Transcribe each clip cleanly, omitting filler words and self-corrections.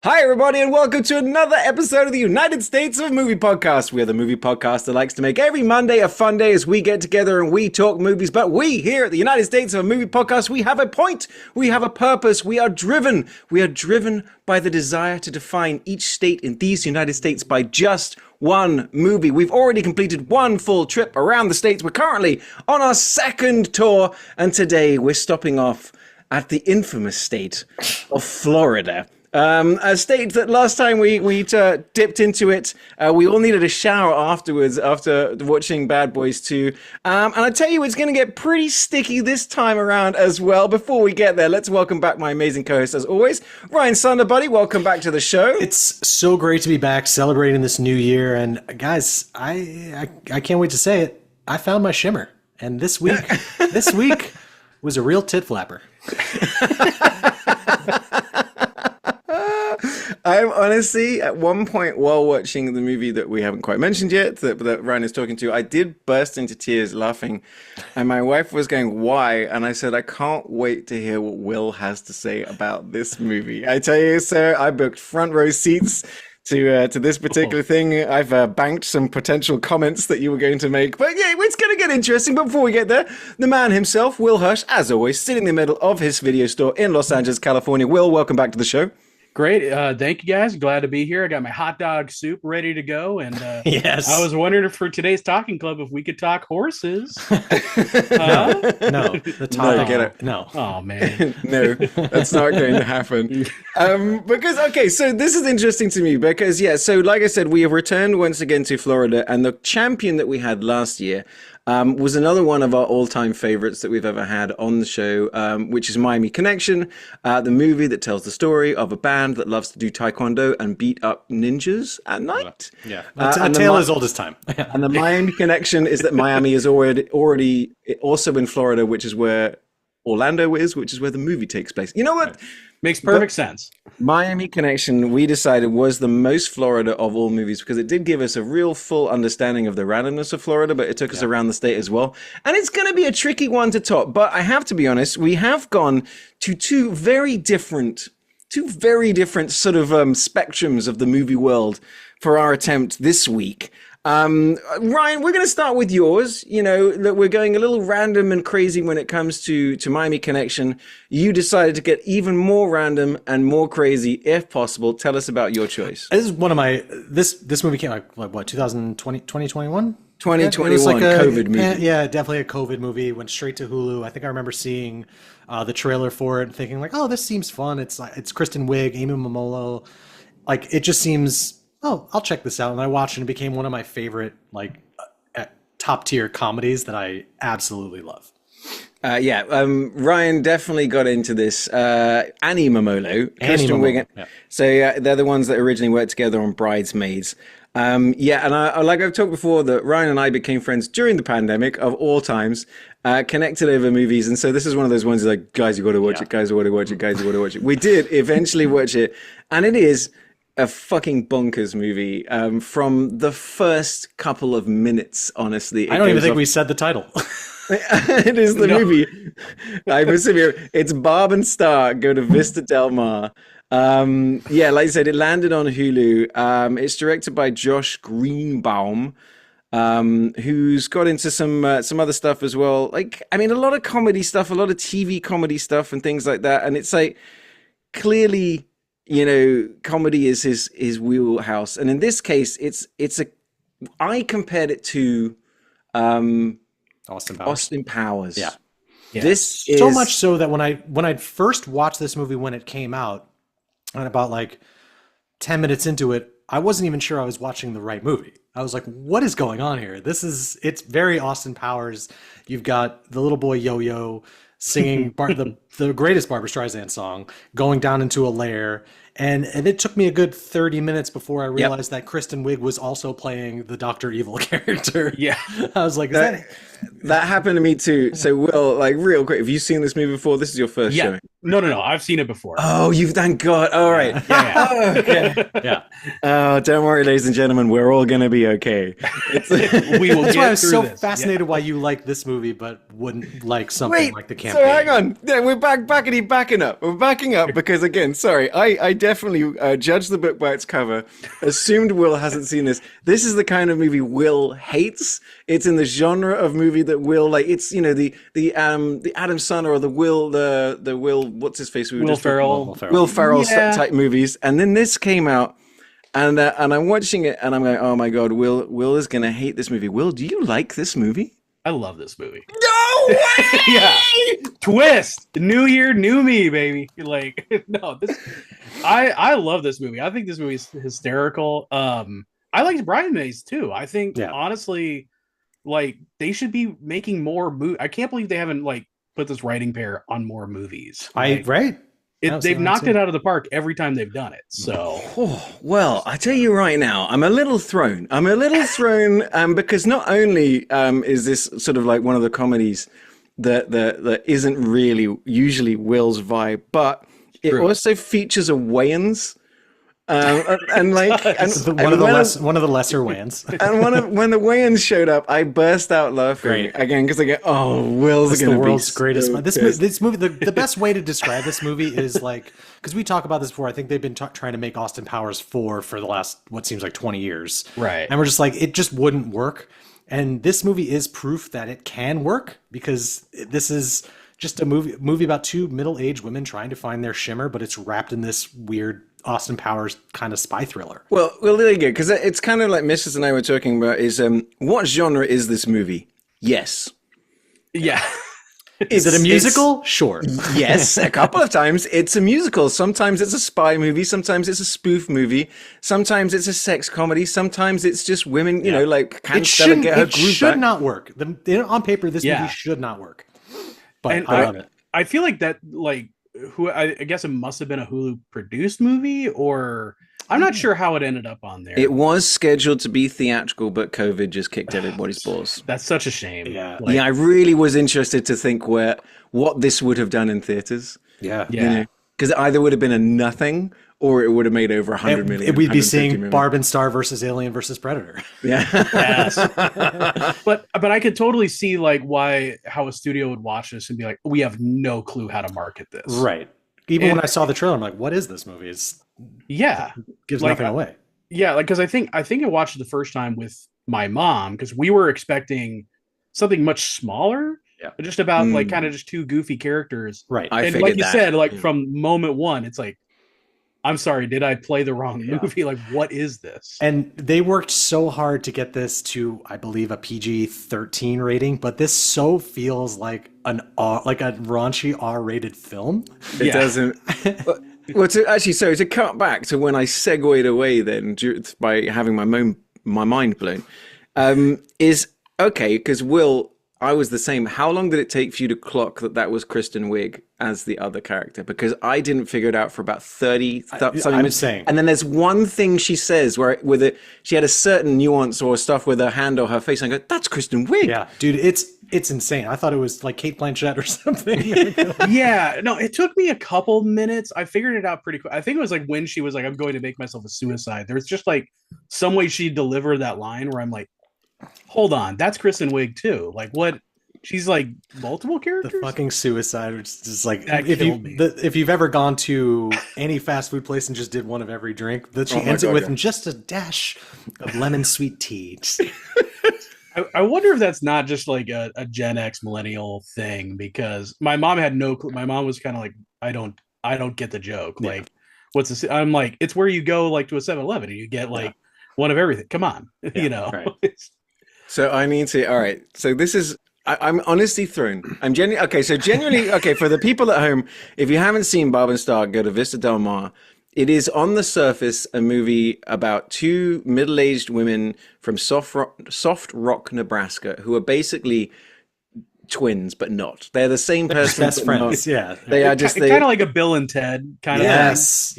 Hi, everybody, and welcome to another episode of the United States of Movie Podcast. We are the movie podcast that likes to make every Monday a fun day as we get together and we talk movies. But we here at the United States of Movie Podcast, we have a point, we have a purpose, we are driven. We are driven by the desire to define each state in these United States by just one movie. We've already completed one full trip around the states. We're currently on our second tour, and today we're stopping off at the infamous state of Florida. A state that last time we dipped into it, we all needed a shower afterwards after watching Bad Boys 2. And I tell you, it's going to get pretty sticky this time around as well. Before we get there, let's welcome back my amazing co-host as always, Ryan Sunder, buddy. Welcome back to the show. It's so great to be back celebrating this new year. And guys, I can't wait to say it. I found my shimmer. And this week was a real tit flapper. I'm honestly, at one point while watching the movie that we haven't quite mentioned yet, that Ryan is talking to, I did burst into tears laughing. And my wife was going, why? And I said, I can't wait to hear what Will has to say about this movie. I tell you, sir, I booked front row seats to this particular thing. I've banked some potential comments that you were going to make. But yeah, it's going to get interesting. But before we get there, the man himself, Will Hush, as always, sitting in the middle of his video store in Los Angeles, California. Will, welcome back to the show. Great. Thank you, guys. Glad to be here. I got my hot dog soup ready to go. And yes, I was wondering if for today's talking club, if we could talk horses. No, the topic. Get it. No. Oh, man. No, that's not going to happen. Because, okay, so this is interesting to me because, yeah, so like I said, we have returned once again to Florida, and the champion that we had last year was another one of our all-time favorites that we've ever had on the show, which is Miami Connection, the movie that tells the story of a band that loves to do Taekwondo and beat up ninjas at night. Yeah, a tale as old as time. And the Miami Connection is that Miami is already also in Florida, which is where Orlando is, which is where the movie takes place. You know what? Makes perfect sense. Miami Connection, we decided, was the most Florida of all movies because it did give us a real full understanding of the randomness of Florida, but it took us around the state as well. And it's going to be a tricky one to top. But I have to be honest, we have gone to two very different sort of spectrums of the movie world for our attempt this week. Ryan, we're going to start with yours. You know, that we're going a little random and crazy when it comes to Miami Connection. You decided to get even more random and more crazy, if possible. Tell us about your choice. This is one of my, this movie came out, like, what, 2020, 2021? 2021 like COVID movie. Yeah, definitely a COVID movie. Went straight to Hulu. I think I remember seeing the trailer for it and thinking like, oh, this seems fun. It's Kristen Wiig, Amy Momolo. Like, it just seems, oh, I'll check this out. And I watched it and it became one of my favorite, like, top tier comedies that I absolutely love. Ryan definitely got into this. Annie Momolo, Kristen Wiig. Yeah. So they're the ones that originally worked together on Bridesmaids. And I like I've talked before that Ryan and I became friends during the pandemic of all times, connected over movies. And so this is one of those ones like, guys, you got to watch it. Guys, you got to watch it. Guys, you got to watch it. We did eventually watch it. And it is a fucking bonkers movie from the first couple of minutes, honestly. I don't even think we said the title. It is the movie. I'm assuming it's Barb and Star go to Vista Del Mar. Like I said, it landed on Hulu. It's directed by Josh Greenbaum, who's got into some other stuff as well. Like, I mean, a lot of comedy stuff, a lot of TV comedy stuff and things like that. And it's like, clearly, you know, comedy is his wheelhouse. And in this case, I compared it to Austin Powers. Yeah. This is so much so that when I first watched this movie when it came out, and about like 10 minutes into it, I wasn't even sure I was watching the right movie. I was like, what is going on here? It's very Austin Powers. You've got the little boy Yo-Yo singing the greatest Barbra Streisand song, going down into a lair, And it took me a good 30 minutes before I realized that Kristen Wiig was also playing the Dr. Evil character. Yeah. I was like, is that That happened to me too. So, Will, like, real quick, have you seen this movie before? This is your first showing. No. I've seen it before. Oh, you've thank God. All right. Yeah. Oh, okay. Yeah. Oh, don't worry, ladies and gentlemen. We're all going to be okay. We will That's get why I was through so this. fascinated why you like this movie, but wouldn't like something Wait, like the campaign. so hang on. Yeah, we're backing up. We're backing up because, again, sorry, I definitely judged the book by its cover, assumed Will hasn't seen this. This is the kind of movie Will hates. It's in the genre of movie that Will, like, it's, you know, the Adam Sandler or the Will, what's his face? Will Ferrell. Will Ferrell Yeah. type movies. And then this came out. And I'm watching it, and I'm going, oh my God, Will is gonna hate this movie. Will, do you like this movie? I love this movie. No way! Yeah. Twist. New year, new me, baby. Like, no, I love this movie. I think this movie is hysterical. I liked Bridesmaids too. I think honestly, like, they should be making more I can't believe they haven't like put this writing pair on more movies. Like, Right. they've knocked it out of the park every time they've done it. So, well, I tell you right now, I'm a little thrown. Because not only is this sort of like one of the comedies that isn't really usually Will's vibe, but it also features a Wayans. And like One of the lesser Wayans. And when the Wayans showed up, I burst out laughing again because I go, "Oh, Will's the world's be greatest." so This movie, the best way to describe this movie is like, because we talk about this before. I think they've been trying to make Austin Powers 4 for the last what seems like 20 years, right? And we're just like, it just wouldn't work. And this movie is proof that it can work because this is just a movie about two middle-aged women trying to find their shimmer, but it's wrapped in this weird Austin Powers kind of spy thriller. Well, there you go. Because it's kind of like Mrs. and I were talking about is what genre is this movie? Yes. Yeah. Is it a musical? Sure. Yes, a couple of times it's a musical. Sometimes it's a spy movie. Sometimes it's a spoof movie. Sometimes it's a sex comedy. Sometimes it's just women, you know, like can't Stella get her groove It should back. not work. On paper, this movie should not work. But I love it. I feel like that, like, I guess it must have been a Hulu produced movie, or I'm not sure how it ended up on there. It was scheduled to be theatrical, but COVID just kicked everybody's balls. That's such a shame. Yeah. Like, Yeah, I really was interested to think what this would have done in theaters. Yeah. yeah. Because it either would have been a nothing or it would have made over 100 million. We'd be 150 seeing million. Barb and Star versus Alien versus Predator. Yeah. Yes. but I could totally see like how a studio would watch this and be like, we have no clue how to market this. Right. Even when I saw the trailer, I'm like, what is this movie? It gives like, nothing away. Yeah, like because I think I watched it the first time with my mom because we were expecting something much smaller. Yeah. Just about like kind of just two goofy characters. Right. And like you said, like from moment one, it's like, I'm sorry, did I play the wrong movie? Like, what is this? And they worked so hard to get this to, I believe, a PG-13 rating, but this so feels like a raunchy R-rated film. It doesn't. Well, to cut back to when I segued away then by having my mind blown, is okay because Will. I was the same. How long did it take for you to clock that was Kristen Wiig as the other character? Because I didn't figure it out for about 30 something minutes. And then there's one thing she says where she had a certain nuance or stuff with her hand or her face. And I go, that's Kristen Wiig. Yeah, dude, it's insane. I thought it was like Kate Blanchett or something. Yeah, no, it took me a couple minutes. I figured it out pretty quick. I think it was like when she was like, I'm going to make myself a suicide. There's just like some way she delivered that line where I'm like, hold on, that's Kristen Wiig too. Like what? She's like multiple characters. The fucking suicide, which is just like That if you've ever gone to any fast food place and just did one of every drink, that she ends it with just a dash of lemon sweet tea. I wonder if that's not just like a Gen X millennial thing because my mom had no clue. My mom was kind of like, I don't get the joke. Yeah. Like, what's this? I'm like, it's where you go like to a 7-Eleven and you get like one of everything. Come on, you know. Right. So I need to. All right. So this is. I'm honestly thrown. I'm genuinely okay. So genuinely okay for the people at home. If you haven't seen Barb and Star, go to Vista Del Mar. It is on the surface a movie about two middle-aged women from soft rock, Nebraska, who are basically twins, but not. They're the same person. Best friends. Yeah. They are just kind of like a Bill and Ted kind of. Yes.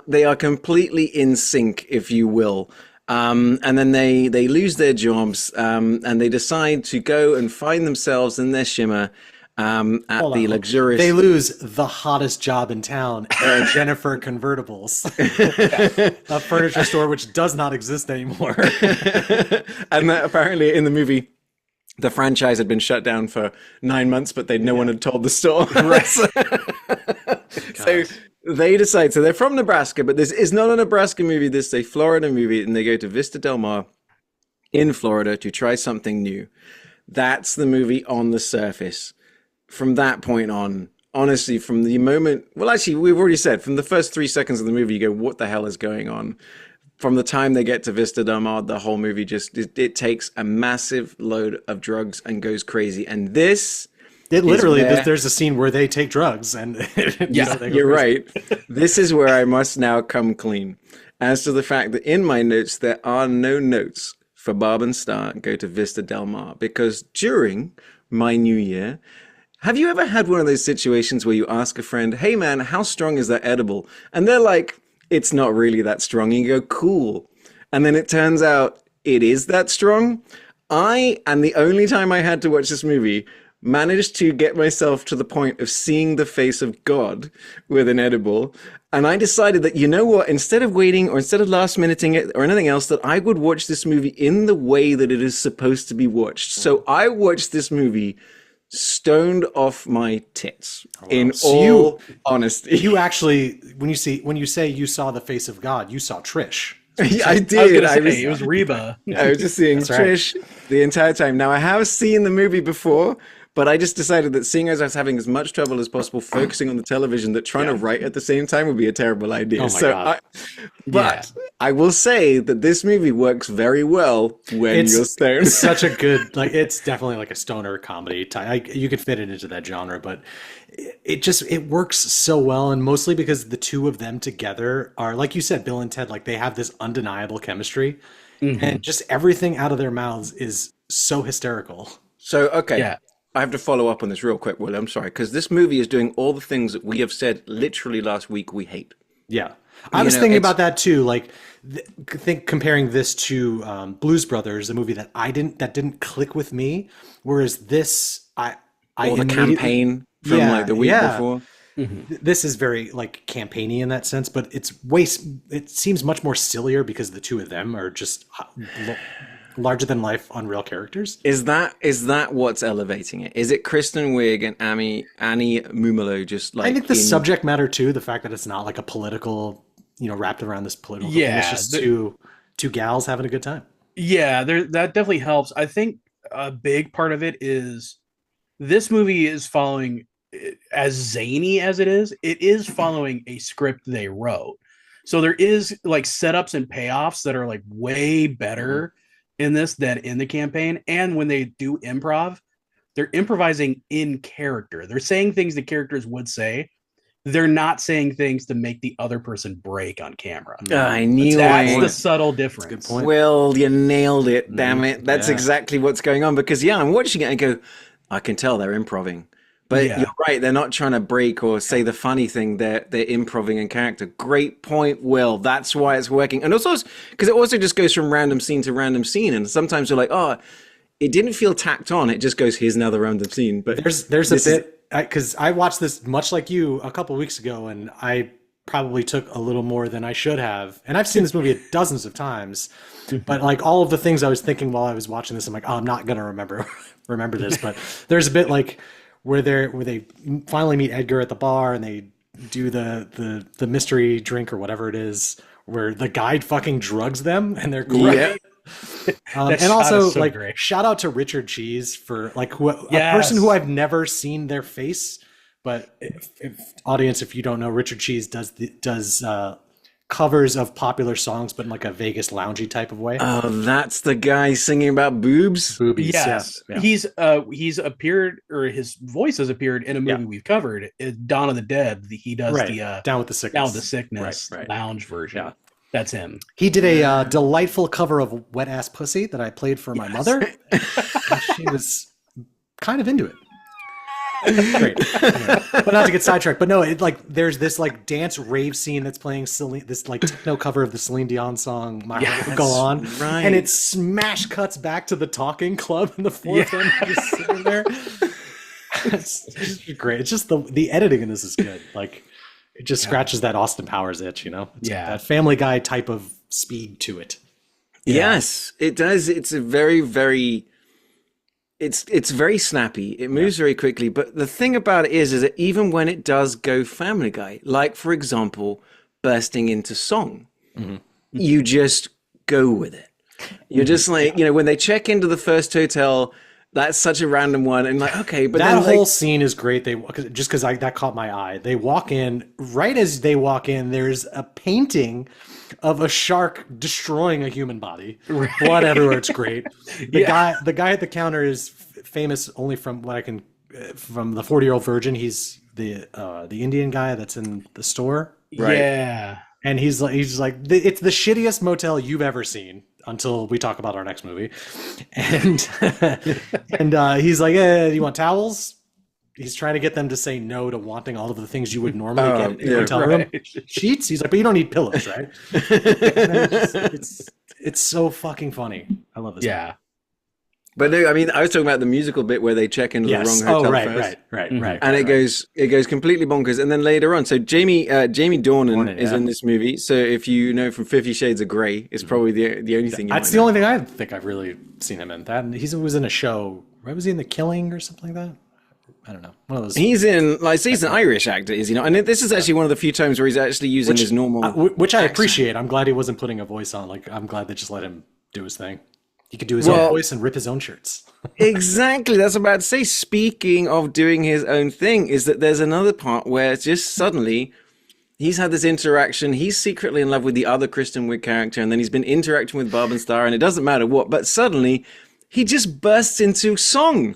They are completely in sync, if you will. And then they lose their jobs, and they decide to go and find themselves in their shimmer at the luxurious. They lose the hottest job in town, Jennifer Convertibles, a furniture store which does not exist anymore. And that apparently in the movie, the franchise had been shut down for 9 months, but no one had told the store. Right. So they decide. So they're from Nebraska, but this is not a Nebraska movie. This is a Florida movie, and they go to Vista Del Mar in Florida to try something new. That's the movie on the surface. From that point on, honestly, from the moment, well, actually, we've already said, from the first 3 seconds of the movie, you go, what the hell is going on? From the time they get to Vista Del Mar, the whole movie it takes a massive load of drugs and goes crazy. And this... there's a scene where they take drugs and... You're right. This is where I must now come clean. As to the fact that in my notes, there are no notes for Barb and Star go to Vista Del Mar. Because during my new year... Have you ever had one of those situations where you ask a friend, hey man, how strong is that edible? And they're like, it's not really that strong. And you go, cool. And then it turns out it is that strong. And the only time I had to watch this movie, managed to get myself to the point of seeing the face of God with an edible. And I decided that, you know what, instead of waiting or instead of last minuting it or anything else, that I would watch this movie in the way that it is supposed to be watched. So I watched this movie stoned off my tits. Honesty. You actually, when you say you saw the face of God, you saw Trish. I did. It was Reba. I was just seeing Trish the entire time. Now, I have seen the movie before, but I just decided that seeing as I was having as much trouble as possible focusing on the television, that trying to write at the same time would be a terrible idea. Oh my God. I will say that this movie works very well when you're stoned. It's such a good, it's definitely like a stoner comedy type. You could fit it into that genre, but it works so well, and mostly because the two of them together are, like you said, Bill and Ted, like they have this undeniable chemistry, and just everything out of their mouths is so hysterical. So, okay. I have to follow up on this real quick, Will. I'm sorry, because this movie is doing all the things that we have said literally last week we hate. Yeah. I was thinking about that too. Like, comparing this to Blues Brothers, a movie that didn't click with me. Whereas this, the campaign from like the week before. Mm-hmm. This is very like campaigny in that sense, but it seems much more sillier because the two of them are just larger than life, unreal characters. Is that what's elevating it? Is it Kristen Wiig and Annie Mumolo just like? I think the subject matter too, the fact that it's not like a political, wrapped around this political thing. It's just two gals having a good time. Yeah, that definitely helps. I think a big part of it is this movie is following, as zany as it is following a script they wrote. So there is like setups and payoffs that are like way better in this than in the campaign. And when they do improv, they're improvising in character. They're saying things the characters would say. They're not saying things to make the other person break on camera. I knew that's the subtle difference. Good point. Well, you nailed it. Damn it. That's exactly what's going on. Because I'm watching it and go, I can tell they're improving. But you're right. They're not trying to break or say the funny thing. They're improving in character. Great point, Will. That's why it's working. And also, because it also just goes from random scene to random scene. And sometimes you're like, oh, it didn't feel tacked on. It just goes, here's another random scene. But there's a bit, because I watched this much like you a couple of weeks ago, and I probably took a little more than I should have. And I've seen this movie dozens of times. But like all of the things I was thinking while I was watching this, I'm like, oh, I'm not going to remember this. But there's a bit like where they finally meet Edgar at the bar and they do the mystery drink or whatever it is, where the guide fucking drugs them and they're great. Yeah. And also so like great. Shout out to Richard Cheese for like a person who I've never seen their face, but if you don't know, Richard Cheese does covers of popular songs, but in like a Vegas loungy type of way. Oh, that's the guy singing about boobies. Yes, yeah. He's appeared, or his voice has appeared in a movie we've covered, Dawn of the Dead. He does the Down with the Sickness lounge version. Yeah. That's him. He did a delightful cover of Wet Ass Pussy that I played for my mother. She was kind of into it. Great. Anyway, but not to get sidetracked, but no, it like there's this like dance rave scene that's playing this like techno cover of the Celine Dion song "My Heart Will Go On," right. and it smash cuts back to the talking club, and the four of them just sitting there. It's just great. It's just the editing in this is good. Like it just scratches that Austin Powers itch, you know? It's that Family Guy type of speed to it. Yes, it does. It's a very, very. It's very snappy. It moves very quickly. But the thing about it is that even when it does go Family Guy, like for example, bursting into song, you just go with it. You're just like, you know, when they check into the first hotel, that's such a random one, and like, okay, but that then, whole scene is great. Because that caught my eye. They walk in, right as they walk in, there's a painting of a shark destroying a human body. Right. Blood everywhere. It's great. The guy at the counter is famous only from what I can from the 40-Year-Old Virgin. He's the Indian guy that's in the store. Right? Yeah. And he's like it's the shittiest motel you've ever seen until we talk about our next movie. And he's like, do you want towels? He's trying to get them to say no to wanting all of the things you would normally get in a hotel room. Sheets? He's like, but you don't need pillows, right? It's so fucking funny. I love this. Yeah. Movie. But no, I mean, I was talking about the musical bit where they check into the wrong hotel first. Right. And it goes completely bonkers. And then later on, so Jamie Dornan is in this movie. So if you know from 50 Shades of Grey, it's probably the only thing. That's the only thing I think I've really seen him in. That and he was in a show. Right? Was he in The Killing or something like that? I don't know. One of those. He's an Irish actor, is he not? And this is actually one of the few times where he's actually using his normal, which I appreciate. I'm glad he wasn't putting a voice on. Like, I'm glad they just let him do his thing. He could do his own voice and rip his own shirts. Exactly. That's what I'm about to say. Speaking of doing his own thing, is that there's another part where just suddenly he's had this interaction. He's secretly in love with the other Kristen Wiig character, and then he's been interacting with Barb and Star, and it doesn't matter what. But suddenly he just bursts into song,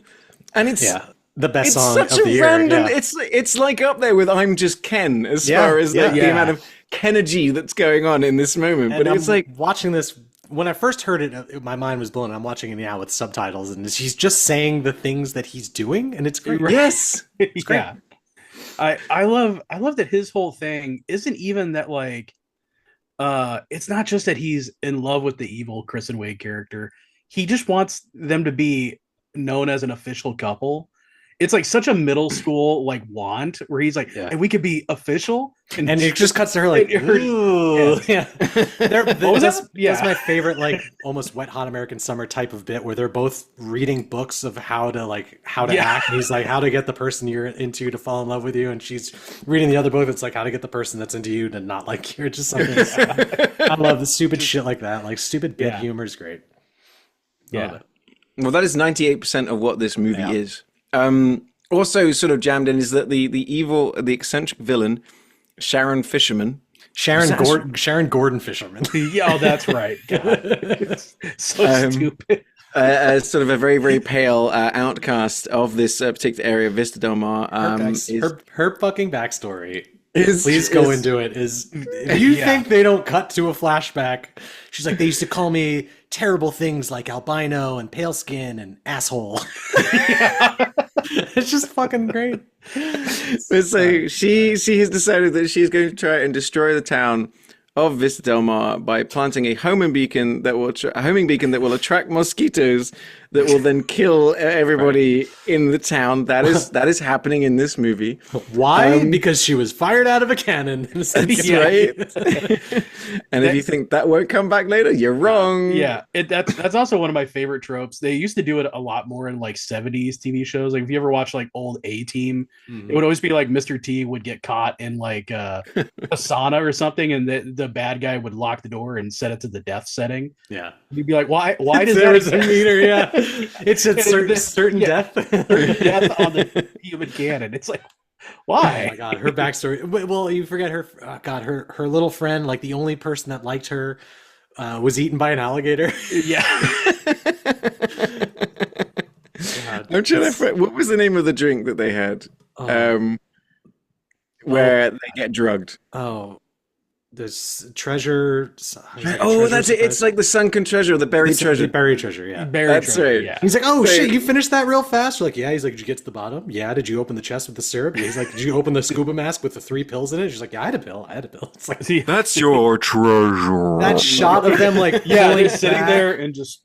and it's the best song of the year. Random, it's like up there with "I'm Just Ken" as far as the amount of Kenergy that's going on in this moment. And but it's like watching this. When I first heard it, my mind was blown. I'm watching it now with subtitles, and he's just saying the things that he's doing, and it's great. Yes, it's great. I love that his whole thing isn't even that like, it's not just that he's in love with the evil Kristen Wiig character. He just wants them to be known as an official couple. It's like such a middle school like want where he's like, and we could be official, and it just cuts to her like, ooh, that's my favorite, like almost Wet Hot American Summer type of bit where they're both reading books of how to act. And he's like, how to get the person you're into to fall in love with you, and she's reading the other book that's like how to get the person that's into you to not like you. Just something. I love the stupid shit like that. Like stupid bit humor is great. Yeah. Well, that is 98% of what this movie is. Also sort of jammed in is that the eccentric villain, Sharon Fisherman. Sharon Gordon Fisherman. Oh, that's right. God. So stupid. Sort of a very, very pale outcast of this particular area of Vista Del Mar. Her fucking backstory. Please go into it. If you think they don't cut to a flashback, she's like, they used to call me terrible things like albino and pale skin and asshole. It's just fucking great. So she has decided that she's going to try and destroy the town of Vista Del Mar by planting a homing beacon that will attract mosquitoes that will then kill everybody in the town. That is happening in this movie. Why? Because she was fired out of a cannon. That's right. And if you think that won't come back later, you're wrong. Yeah, that's also one of my favorite tropes. They used to do it a lot more in like 70s TV shows. Like if you ever watch like old A-Team, it would always be like Mr. T would get caught in like a sauna or something, and the bad guy would lock the door and set it to the death setting. Yeah, you'd be like, why does there's a meter? Yeah, it's a certain death. Death on the human cannon. It's like, why? Oh my god, her backstory. Well, you forget her. Her little friend, like the only person that liked her, was eaten by an alligator. Yeah. God, I'm trying to find, what was the name of the drink that they had? Where they get drugged. Oh. There's treasure. Oh, that's it. It's like the sunken treasure, the buried treasure. The buried treasure, yeah. That's right. Yeah. He's like, oh shit, you finished that real fast? We're like, yeah. He's like, did you get to the bottom? Yeah. Did you open the chest with the syrup? Yeah. He's like, did you open the scuba mask with the 3 pills in it? She's like, yeah, I had a pill. It's like, That's your treasure. that shot of them like He's sitting there and just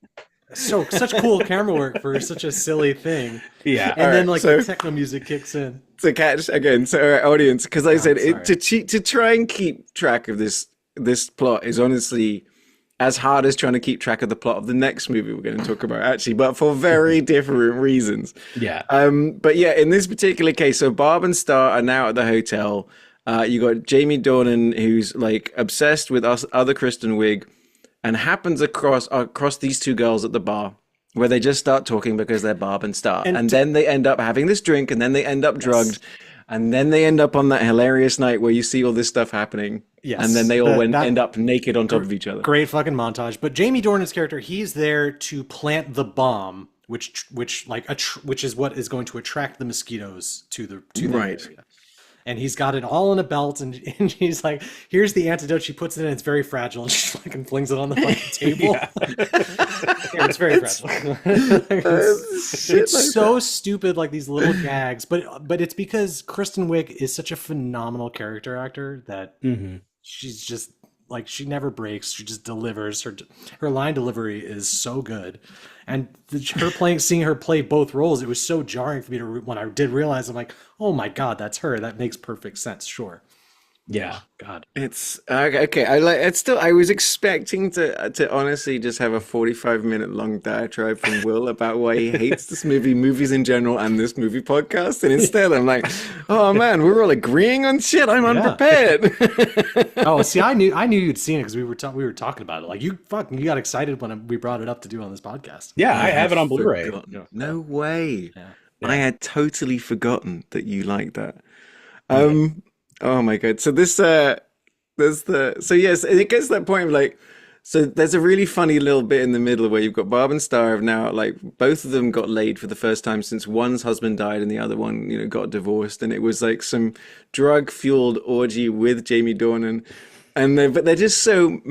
such cool camera work for such a silly thing. Yeah. And then the techno music kicks in. To catch again, so our audience, because I said to try and keep track of this plot is honestly as hard as trying to keep track of the plot of the next movie we're going to talk about, actually, but for very different reasons. Yeah. But yeah, in this particular case, so Barb and Star are now at the hotel. You got Jamie Dornan, who's like obsessed with other Kristen Wiig, and happens across these 2 girls at the bar, where they just start talking because they're Barb and Star, and then they end up having this drink, and then they end up drugged. And then they end up on that hilarious night where you see all this stuff happening. Yes. And then they all end up naked on top of each other. Great fucking montage. But Jamie Dornan's character, he's there to plant the bomb, which is what is going to attract the mosquitoes to the area. And he's got it all in a belt, and she's like, here's the antidote. She puts it in, it's very fragile, and she fucking flings it on the fucking table. It's very fragile. It's so stupid, like these little gags, but it's because Kristen Wiig is such a phenomenal character actor that she's just like, she never breaks. She just delivers. Her line delivery is so good. And seeing her play both roles, it was so jarring for me when I did realize, I'm like, oh my God, that's her. That makes perfect sense. Sure. Yeah. God. It's okay. I was expecting to honestly just have a 45-minute long diatribe from Will about why he hates this movies in general, and this movie podcast. And instead, I'm like, oh man, we're all agreeing on shit. I'm unprepared. Oh, see, I knew you'd seen it because we were talking about it. Like you got excited when we brought it up to do on this podcast. Yeah, I have it on Blu-ray. No way. Yeah. I had totally forgotten that you liked that. Oh my God. So yes, it gets to that point of like, so there's a really funny little bit in the middle where you've got Barb and Star have now, like, both of them got laid for the first time since one's husband died and the other one, got divorced. And it was like some drug-fueled orgy with Jamie Dornan. But they're just so,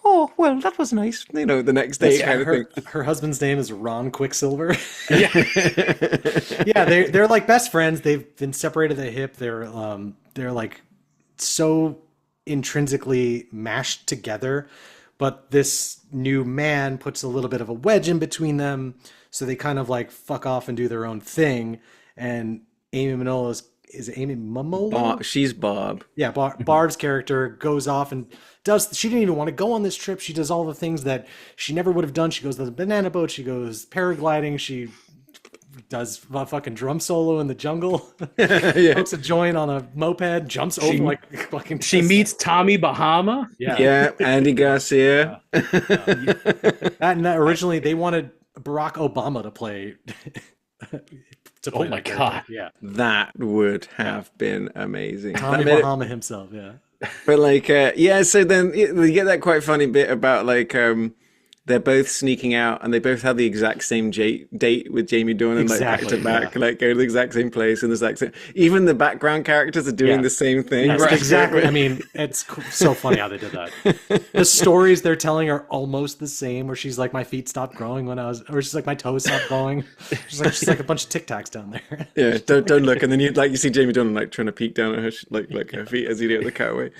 oh, well, that was nice, the next day kind of thing. Her husband's name is Ron Quicksilver. Yeah. Yeah, they're like best friends. They've been separated at the hip. They're like so intrinsically mashed together, but this new man puts a little bit of a wedge in between them, so they kind of like fuck off and do their own thing. And Amy Manola is it Amy Momola? She's Barb. Yeah, Barb's character goes off and she didn't even want to go on this trip. She does all the things that she never would have done. She goes to the banana boat. She goes paragliding. She does a fucking drum solo in the jungle. Yeah. Smokes a joint on a moped, jumps over like fucking. She meets Tommy Bahama. Yeah, Andy Garcia. And originally they wanted Barack Obama to play. Oh my God. Yeah. That would have been amazing. Tommy Bahama himself, yeah. But like, so then you get that quite funny bit about like, they're both sneaking out and they both have the exact same date with Jamie Dornan, exactly, like back to back, like go to the exact same place and the exact same. Even the background characters are doing the same thing. Yes, right? Exactly. I mean, it's so funny how they did that. The stories they're telling are almost the same. Where she's like, my feet stopped growing or she's like, my toes stopped growing. She's like a bunch of Tic Tacs down there. Yeah, don't look. And then you see Jamie Dornan like trying to peek down at her her feet as he did at the cutaway.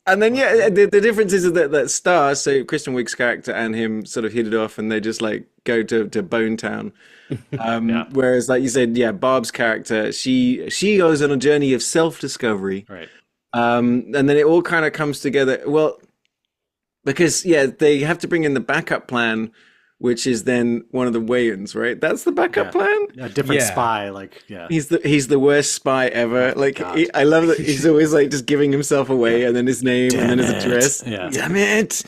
And then, the difference is that Star, so Kristen Wiig's character and him sort of hit it off and they just like go to Bone Town. Whereas, like you said, Barb's character, she goes on a journey of self-discovery. Right. And then it all kind of comes together. Well, because, they have to bring in the backup plan, which is then one of the Wayans, right? That's the backup plan? A different spy, He's the worst spy ever. I love that he's always like just giving himself away and then his name and then his address. Yeah. Damn it.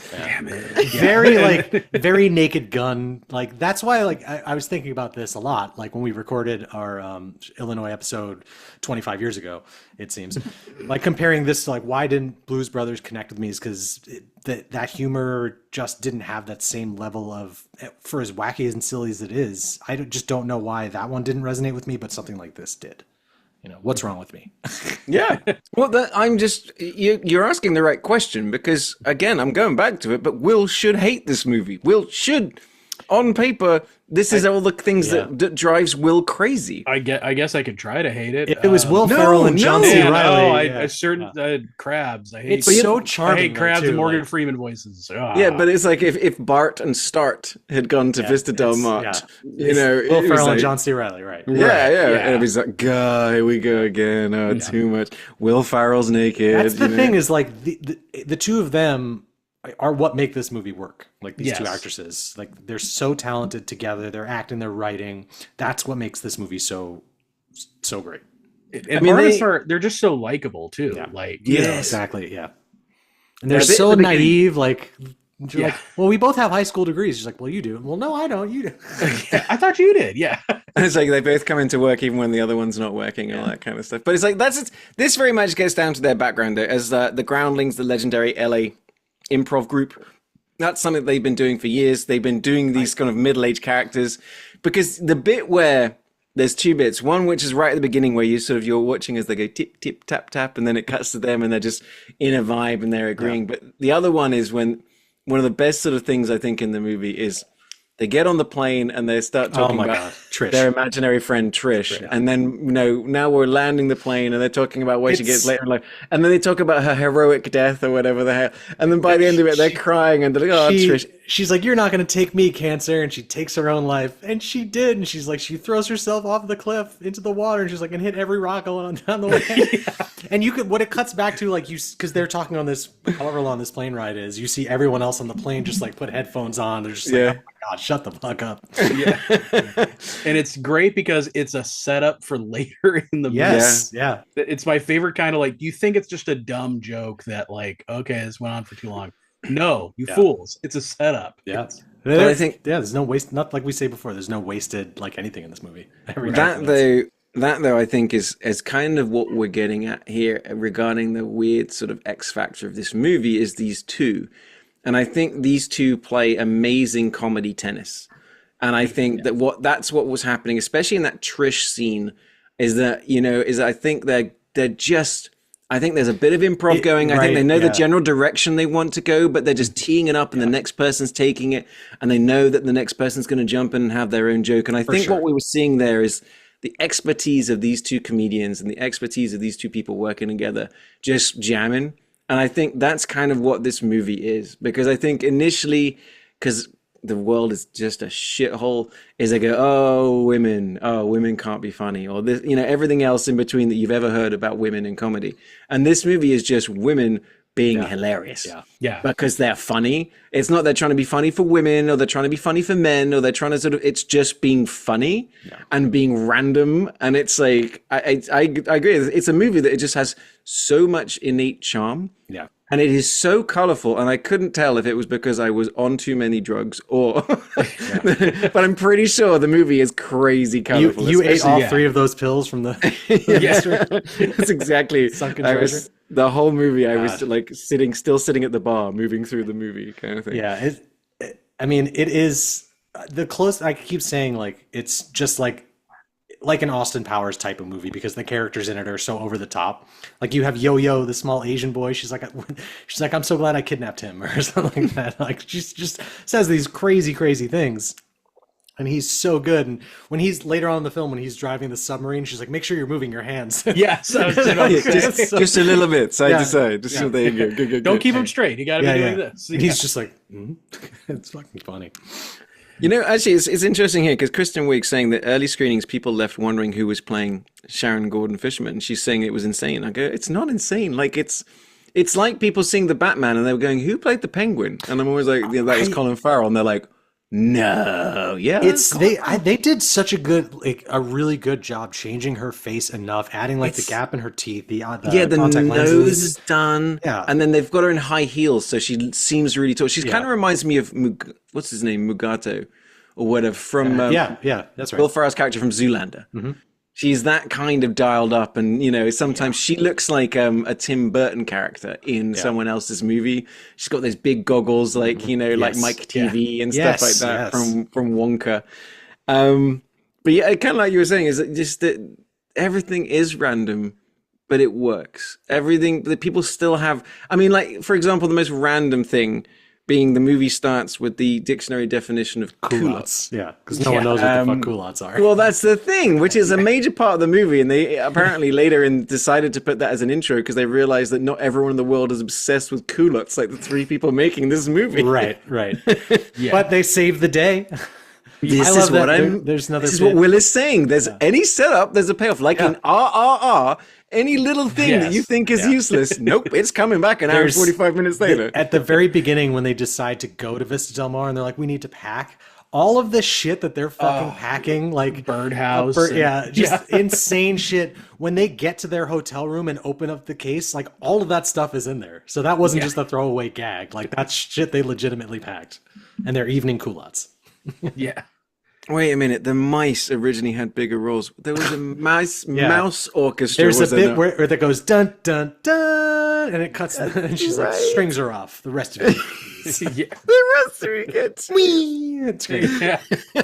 Very Naked Gun. Like that's why I was thinking about this a lot. Like when we recorded our Illinois episode 25 years ago, it seems. Like comparing this to like why didn't Blues Brothers connect with me is because that humor just didn't have that same level of, for as wacky and silly as it is, I just don't know why that one didn't resonate with me, but something like this did. what's wrong with me? Yeah. Well, I'm just you're asking the right question because again, I'm going back to it. But Will should hate this movie. Will should, on paper, this is all the things that drives Will crazy. I guess I could try to hate it. It was Will Ferrell and John C. Reilly. I crabs. I hate. It's so charming. I hate crabs and Morgan Freeman voices. Yeah, but it's like if Bart and Start had gone to Vista Del Mar, Will Ferrell and John C. Reilly, right? Yeah. And he's like, God, here we go again. Oh, too much. Will Ferrell's naked. That's the thing is like the two of them are what make this movie work. Like these two actresses, like they're so talented together. They're acting, they're writing. That's what makes this movie so great. And they're just so likable too. Yeah. Like, exactly. Yeah. And they're so naive. Like, like, well, we both have high school degrees. She's like, well, you do. Well, no, I don't. You do. I thought you did. Yeah. It's like they both come into work even when the other one's not working and all that kind of stuff. But it's like this very much gets down to their background as the Groundlings, the legendary LA improv group. That's something they've been doing for years. They've been doing these kind of middle-aged characters because the bit where there's two bits, one which is right at the beginning where you're watching as they go tip tip tap tap and then it cuts to them and they're just in a vibe and they're agreeing. But the other one is when one of the best sort of things I think in the movie is they get on the plane and they start talking about their imaginary friend Trish. And then, now we're landing the plane and they're talking about where she gets later in life. And then they talk about her heroic death or whatever the hell. And then by the end of it, they're crying and they're like, Trish. She's like, you're not going to take me, Cancer. And she takes her own life. And she did. And she's like, she throws herself off the cliff into the water. And she's like, and hit every rock down the way. And what it cuts back to, like, because they're talking on this, however long this plane ride is, you see everyone else on the plane just like put headphones on. They're just like, oh my God, shut the fuck up. Yeah. And it's great because it's a setup for later in the movie. Yes. Yeah. It's my favorite kind of like, you think it's just a dumb joke that like, okay, this went on for too long. No, you fools. It's a setup. Yeah. But I think there's no waste. Not like we say before. There's no wasted like anything in this movie. That though I think is kind of what we're getting at here regarding the weird sort of X factor of this movie is these two, and I think these two play amazing comedy tennis, and I think that's what was happening, especially in that Trish scene, is that I think they're just. I think there's a bit of improv going. I think they know the general direction they want to go, but they're just teeing it up and the next person's taking it. And they know that the next person's going to jump in and have their own joke. And I think what we were seeing there is the expertise of these two comedians and the expertise of these two people working together, just jamming. And I think that's kind of what this movie is. Because I think initially, because the world is just a shithole, is they go, women can't be funny, or this, everything else in between that you've ever heard about women in comedy. And this movie is just women being hilarious. Yeah. Because they're funny. It's not they're trying to be funny for women or they're trying to be funny for men or they're trying to it's just being funny and being random. And it's like, I agree. It's a movie that it just has so much innate charm. Yeah. And it is so colorful, and I couldn't tell if it was because I was on too many drugs or... But I'm pretty sure the movie is crazy colorful. You ate all three of those pills from the... That's exactly... Sunken treasure. The whole movie, I was like still sitting at the bar, moving through the movie kind of thing. Yeah, it is... The close... I keep saying, like, it's just like an Austin Powers type of movie because the characters in it are so over the top. Like you have Yo-Yo, the small Asian boy. She's like, I'm so glad I kidnapped him or something like that. Like she just says these crazy, crazy things. And he's so good. And when he's later on in the film, when he's driving the submarine, she's like, make sure you're moving your hands. Yes. Just a little bit side to side. Just so there you go. Good. Don't keep him straight. You got to be doing this. And he's just like, it's fucking funny. Actually, it's interesting here because Kristen Wiig's saying that early screenings, people left wondering who was playing Sharon Gordon Fisherman. And she's saying it was insane. I go, it's not insane. Like, it's like people seeing the Batman and they were going, who played the Penguin? And I'm always like, that was Colin Farrell. And they're like, no, they did such a really good job changing her face enough, adding like the gap in her teeth, the contact nose lenses is done, and then they've got her in high heels, so she seems really tall. She kind of reminds me of what's his name, Mugato, or whatever from that's right, Will Ferrell's character from Zoolander. Mm-hmm. She's that kind of dialed up, and sometimes she looks like a Tim Burton character in someone else's movie. She's got those big goggles, like like Mike TV and stuff like that from Wonka. But yeah, kind of like you were saying, is just that everything is random, but it works. Everything that people still have. I mean, like, for example, the most random thing being the movie starts with the dictionary definition of culottes. Yeah, because no one knows what the fuck culottes are. Well, that's the thing, which is a major part of the movie, and they apparently later decided to put that as an intro because they realized that not everyone in the world is obsessed with culottes, like the three people making this movie. Right. But they saved the day. This is what Will is saying. There's any setup, there's a payoff. Like in RRR, any little thing that you think is useless, nope, it's coming back an hour and 45 minutes later. At the very beginning, when they decide to go to Vista Del Mar and they're like, we need to pack, all of the shit that they're fucking packing, like birdhouse, insane shit. When they get to their hotel room and open up the case, like all of that stuff is in there. So that wasn't just a throwaway gag. Like that's shit they legitimately packed, and their evening culottes. Yeah. Wait a minute. The mice originally had bigger roles. There was a mouse orchestra. There's a bit where that goes dun dun dun, and it cuts, and she's like, strings her off. The rest of it. The rest of it gets It's great.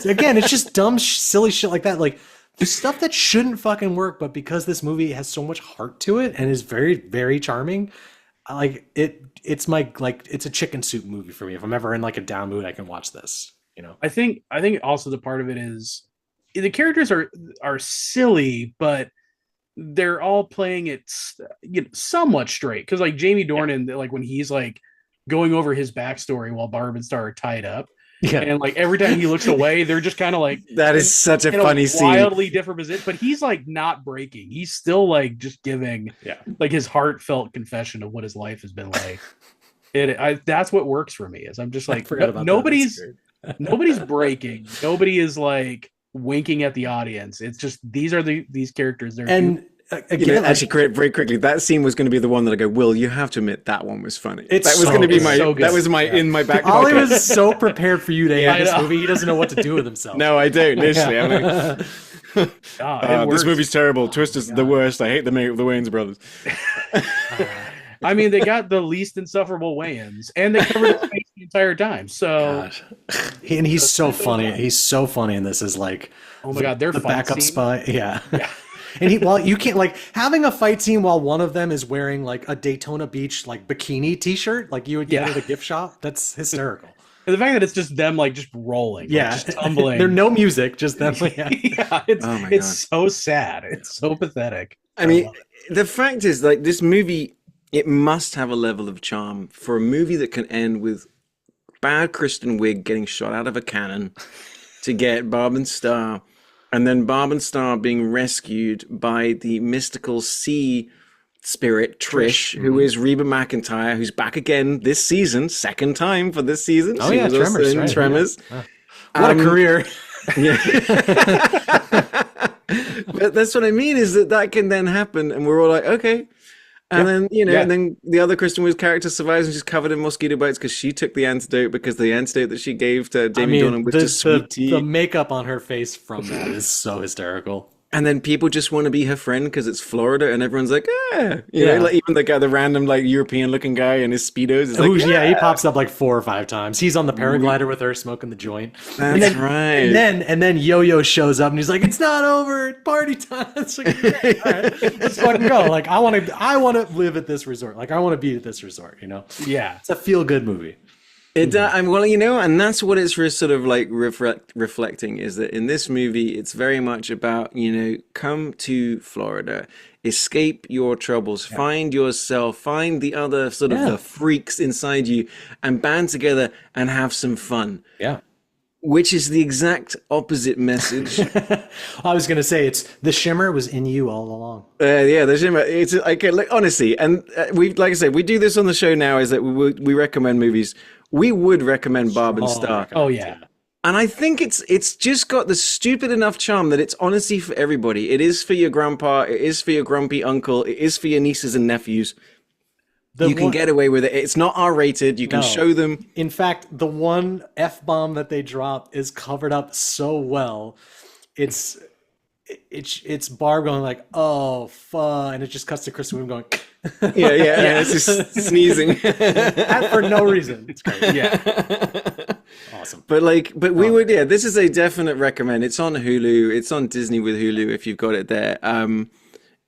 So again, it's just dumb, silly shit like that. Like stuff that shouldn't fucking work, but because this movie has so much heart to it and is very, very charming, like it's a chicken soup movie for me. If I'm ever in like a down mood, I can watch this. You know, I think also the part of it is the characters are silly, but they're all playing it somewhat straight. Because like Jamie Dornan, like when he's like going over his backstory while Barb and Star are tied up, and like every time he looks away, they're just kind of like that is such a funny scene, wildly different position. But he's like not breaking. He's still like just giving like his heartfelt confession of what his life has been like. That's what works for me. Is I'm just like nobody's breaking. Nobody is like winking at the audience. It's just these are these characters. And again, actually, very quickly, that scene was going to be the one that I go, Will, you have to admit that one was funny. That was going to be in my back. Ollie was so prepared for you to hate this movie. He doesn't know what to do with himself. No, I don't. Literally, I'm like, this movie's terrible. Twist is the worst. I hate the Wayans brothers. I mean, they got the least insufferable Wayans, and they covered his face the entire time. So, and he's so funny. He's so funny in this. Is like, oh my god, they're the backup spy. Yeah. And you can't like having a fight scene while one of them is wearing like a Daytona Beach like bikini T-shirt, like you would get at a gift shop. That's hysterical. And the fact that it's just them like just rolling, just tumbling. There's no music, just them. It's so sad. It's so pathetic. I mean, the fact is, like, this movie, it must have a level of charm for a movie that can end with bad Kristen Wiig getting shot out of a cannon to get Barb and Star, and then Barb and Star being rescued by the mystical sea spirit Trish, who is Reba McEntire, who's back again this season, second time for this season. Oh, yeah, Tremors. Right? Tremors. Yeah. What a career. But that's what I mean, is that can then happen, and we're all like, okay. And then, and then the other Kristen Wiig's character survives and she's covered in mosquito bites because she took the antidote, because the antidote that she gave to Jamie Dornan was just sweet tea. The makeup on her face from that is so hysterical. And then people just want to be her friend because it's Florida, and everyone's like, you know, like even the random like European-looking guy in his speedos is like, he pops up like 4 or 5 times. He's on the paraglider with her, smoking the joint. That's right. And then Yo-Yo shows up and he's like, "It's not over. It's party time." It's like, okay, all right, let's fucking go. Like, I want to live at this resort. Like, I want to be at this resort. You know? Yeah, it's a feel-good movie. Well, you know, and that's what it's sort of like reflecting, is that in this movie, it's very much about, you know, come to Florida, escape your troubles, find yourself, find the other sort of the freaks inside you, and band together and have some fun. Yeah. Which is the exact opposite message. I was going to say, it's the shimmer was in you all along. The shimmer. It's like, honestly, and we, like I said, we do this on the show now, is that we recommend movies. We would recommend Barb and Star. Oh yeah. And I think it's just got the stupid enough charm that it's honestly for everybody. It is for your grandpa. It is for your grumpy uncle. It is for your nieces and nephews. You can get away with it. It's not R-rated. You can show them. In fact, the one F-bomb that they drop is covered up so well. It's Barb going like, "Oh, fuck," and it just cuts to Kristen Wiig going, yeah. It's just sneezing for no reason. It's great. Yeah. awesome. But we would, this is a definite recommend. It's on Hulu. It's on Disney with Hulu if you've got it there.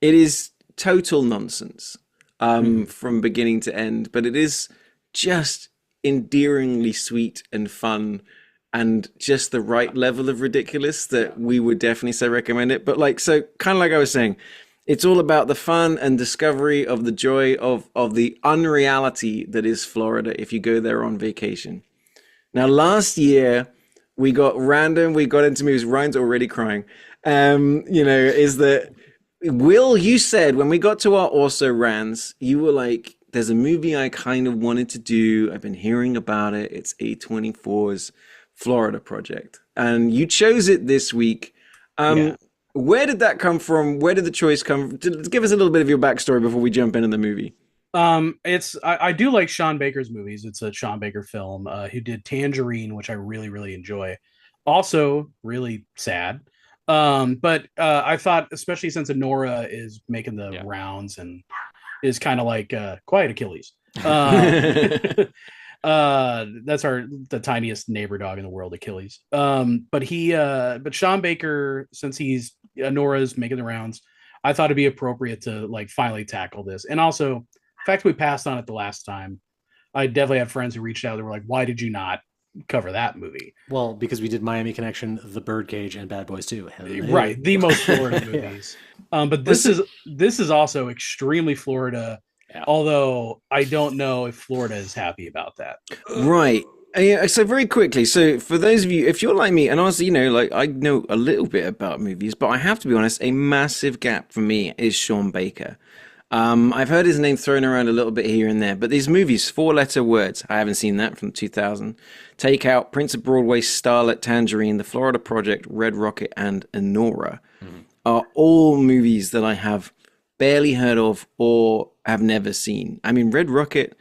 It is total nonsense from beginning to end, but it is just endearingly sweet and fun and just the right level of ridiculous that we would definitely say recommend it. But so kind of like I was saying, it's all about the fun and discovery of the joy of the unreality that is Florida if you go there on vacation. Now, last year we got into movies. Ryan's already crying. Is that Will, you said when we got to our also rans, you were like, there's a movie I kind of wanted to do. I've been hearing about it. It's A24's Florida Project. And you chose it this week. Where did that come from? Where did the choice come from? Give us a little bit of your backstory before we jump into the movie. I do like Sean Baker's movies. It's a Sean Baker film. Who did Tangerine, which I really, really enjoy. Also, really sad. But I thought, especially since Honora is making the rounds and is kind of like Quiet Achilles. That's the tiniest neighbor dog in the world, Achilles. But Sean Baker, since Nora's making the rounds, I thought it'd be appropriate to finally tackle this. And also, the fact we passed on it the last time, I definitely have friends who reached out that were like, "Why did you not cover that movie?" Well, because we did Miami Connection, The Birdcage, and Bad Boys 2. Right, the most Florida movies. But this is also extremely Florida. Yeah. Although I don't know if Florida is happy about that. Right. Yeah, so very quickly, so for those of you, if you're like me, and honestly, I know a little bit about movies, but I have to be honest, a massive gap for me is Sean Baker. I've heard his name thrown around a little bit here and there, but these movies, 4-letter words, I haven't seen that from 2000. Take Out, Prince of Broadway, Starlet, Tangerine, The Florida Project, Red Rocket, and Honora are all movies that I have barely heard of or have never seen. I mean, Red Rocket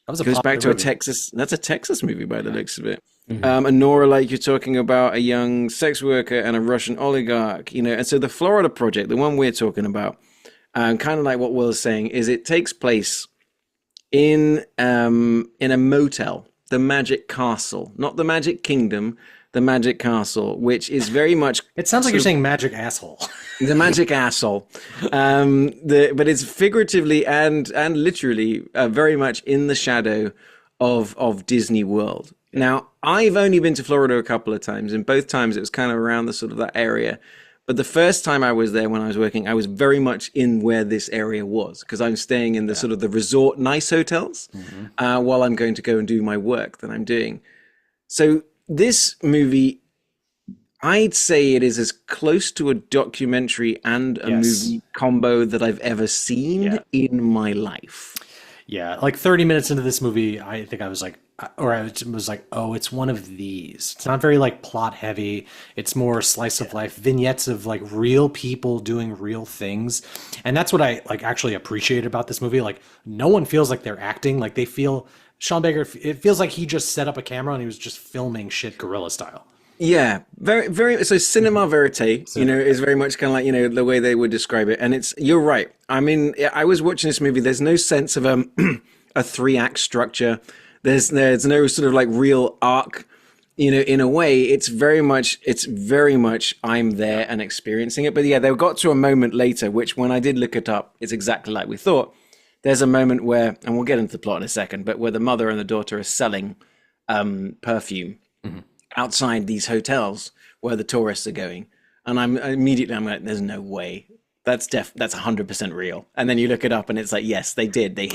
goes back to that's a Texas movie by the looks of it. Honora, like you're talking about, a young sex worker and a Russian oligarch, and so the Florida Project, the one we're talking about, kind of like what Will's saying, is it takes place in a motel, the Magic Castle, not the Magic Kingdom, the Magic Castle, which is very much... It sounds like you're saying magic asshole. The Magic Asshole. But it's figuratively and literally very much in the shadow of Disney World. Now, I've only been to Florida a couple of times, and both times it was kind of around the sort of that area. But the first time I was there when I was working, I was very much in where this area was, because I'm staying in the sort of the resort nice hotels while I'm going to go and do my work that I'm doing. So this movie, I'd say it is as close to a documentary and a movie combo that I've ever seen in my life. Yeah, 30 minutes into this movie, I think I was like, oh, it's one of these. It's not very plot heavy. It's more slice of life vignettes of real people doing real things. And that's what I actually appreciate about this movie. No one feels like they're acting. They feel Sean Baker, it feels like he just set up a camera and he was just filming shit guerrilla style. Yeah, very, very. So cinema verite, is very much kind of the way they would describe it. And you're right. I mean, I was watching this movie. There's no sense of a 3-act structure. There's no sort of real arc, in a way. It's very much I'm there and experiencing it. But yeah, they got to a moment later, which when I did look it up, it's exactly like we thought. There's a moment where, and we'll get into the plot in a second, but where the mother and the daughter are selling perfume outside these hotels where the tourists are going. And I'm like, there's no way. That's 100% real. And then you look it up and it's like, yes, they did. They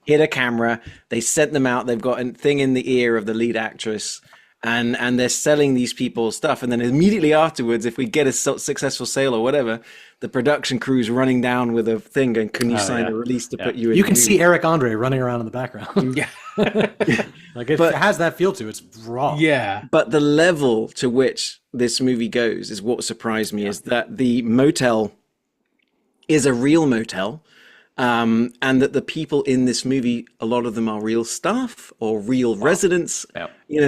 hit a camera. They sent them out. They've got a thing in the ear of the lead actress. And they're selling these people stuff. And then immediately afterwards, if we get a successful sale or whatever, the production crew's running down with a thing going, can you sign a release to put you in? You can see Eric Andre running around in the background. Yeah. It has that feel to it. It's raw. Yeah. But the level to which this movie goes is what surprised me, is that the motel is a real motel. And that the people in this movie, a lot of them are real staff or real residents,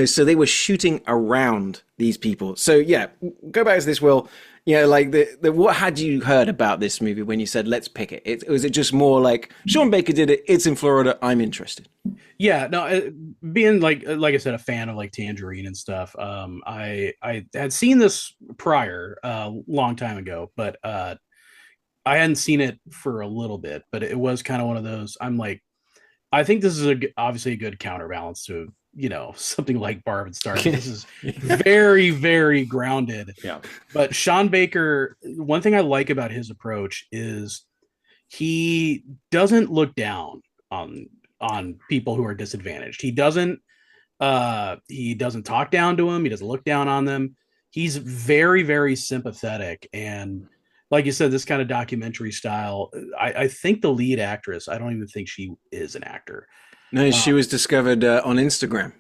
so they were shooting around these people. So yeah, go back to this, Will, what had you heard about this movie when you said, let's pick it? Was it just more like Sean Baker did it, it's in Florida, I'm interested? Yeah, no, being like I said, a fan of like Tangerine and stuff. I had seen this prior, long time ago, but I hadn't seen it for a little bit. But it was kind of one of those. I'm like, I think this is obviously a good counterbalance to something like Barb and Star. This is very very grounded. Yeah. But Sean Baker, one thing I like about his approach is he doesn't look down on people who are disadvantaged. He doesn't talk down to them. He doesn't look down on them. He's very, very sympathetic. And like you said, this kind of documentary style, I think the lead actress, I don't even think she is an actor. No, she was discovered on Instagram.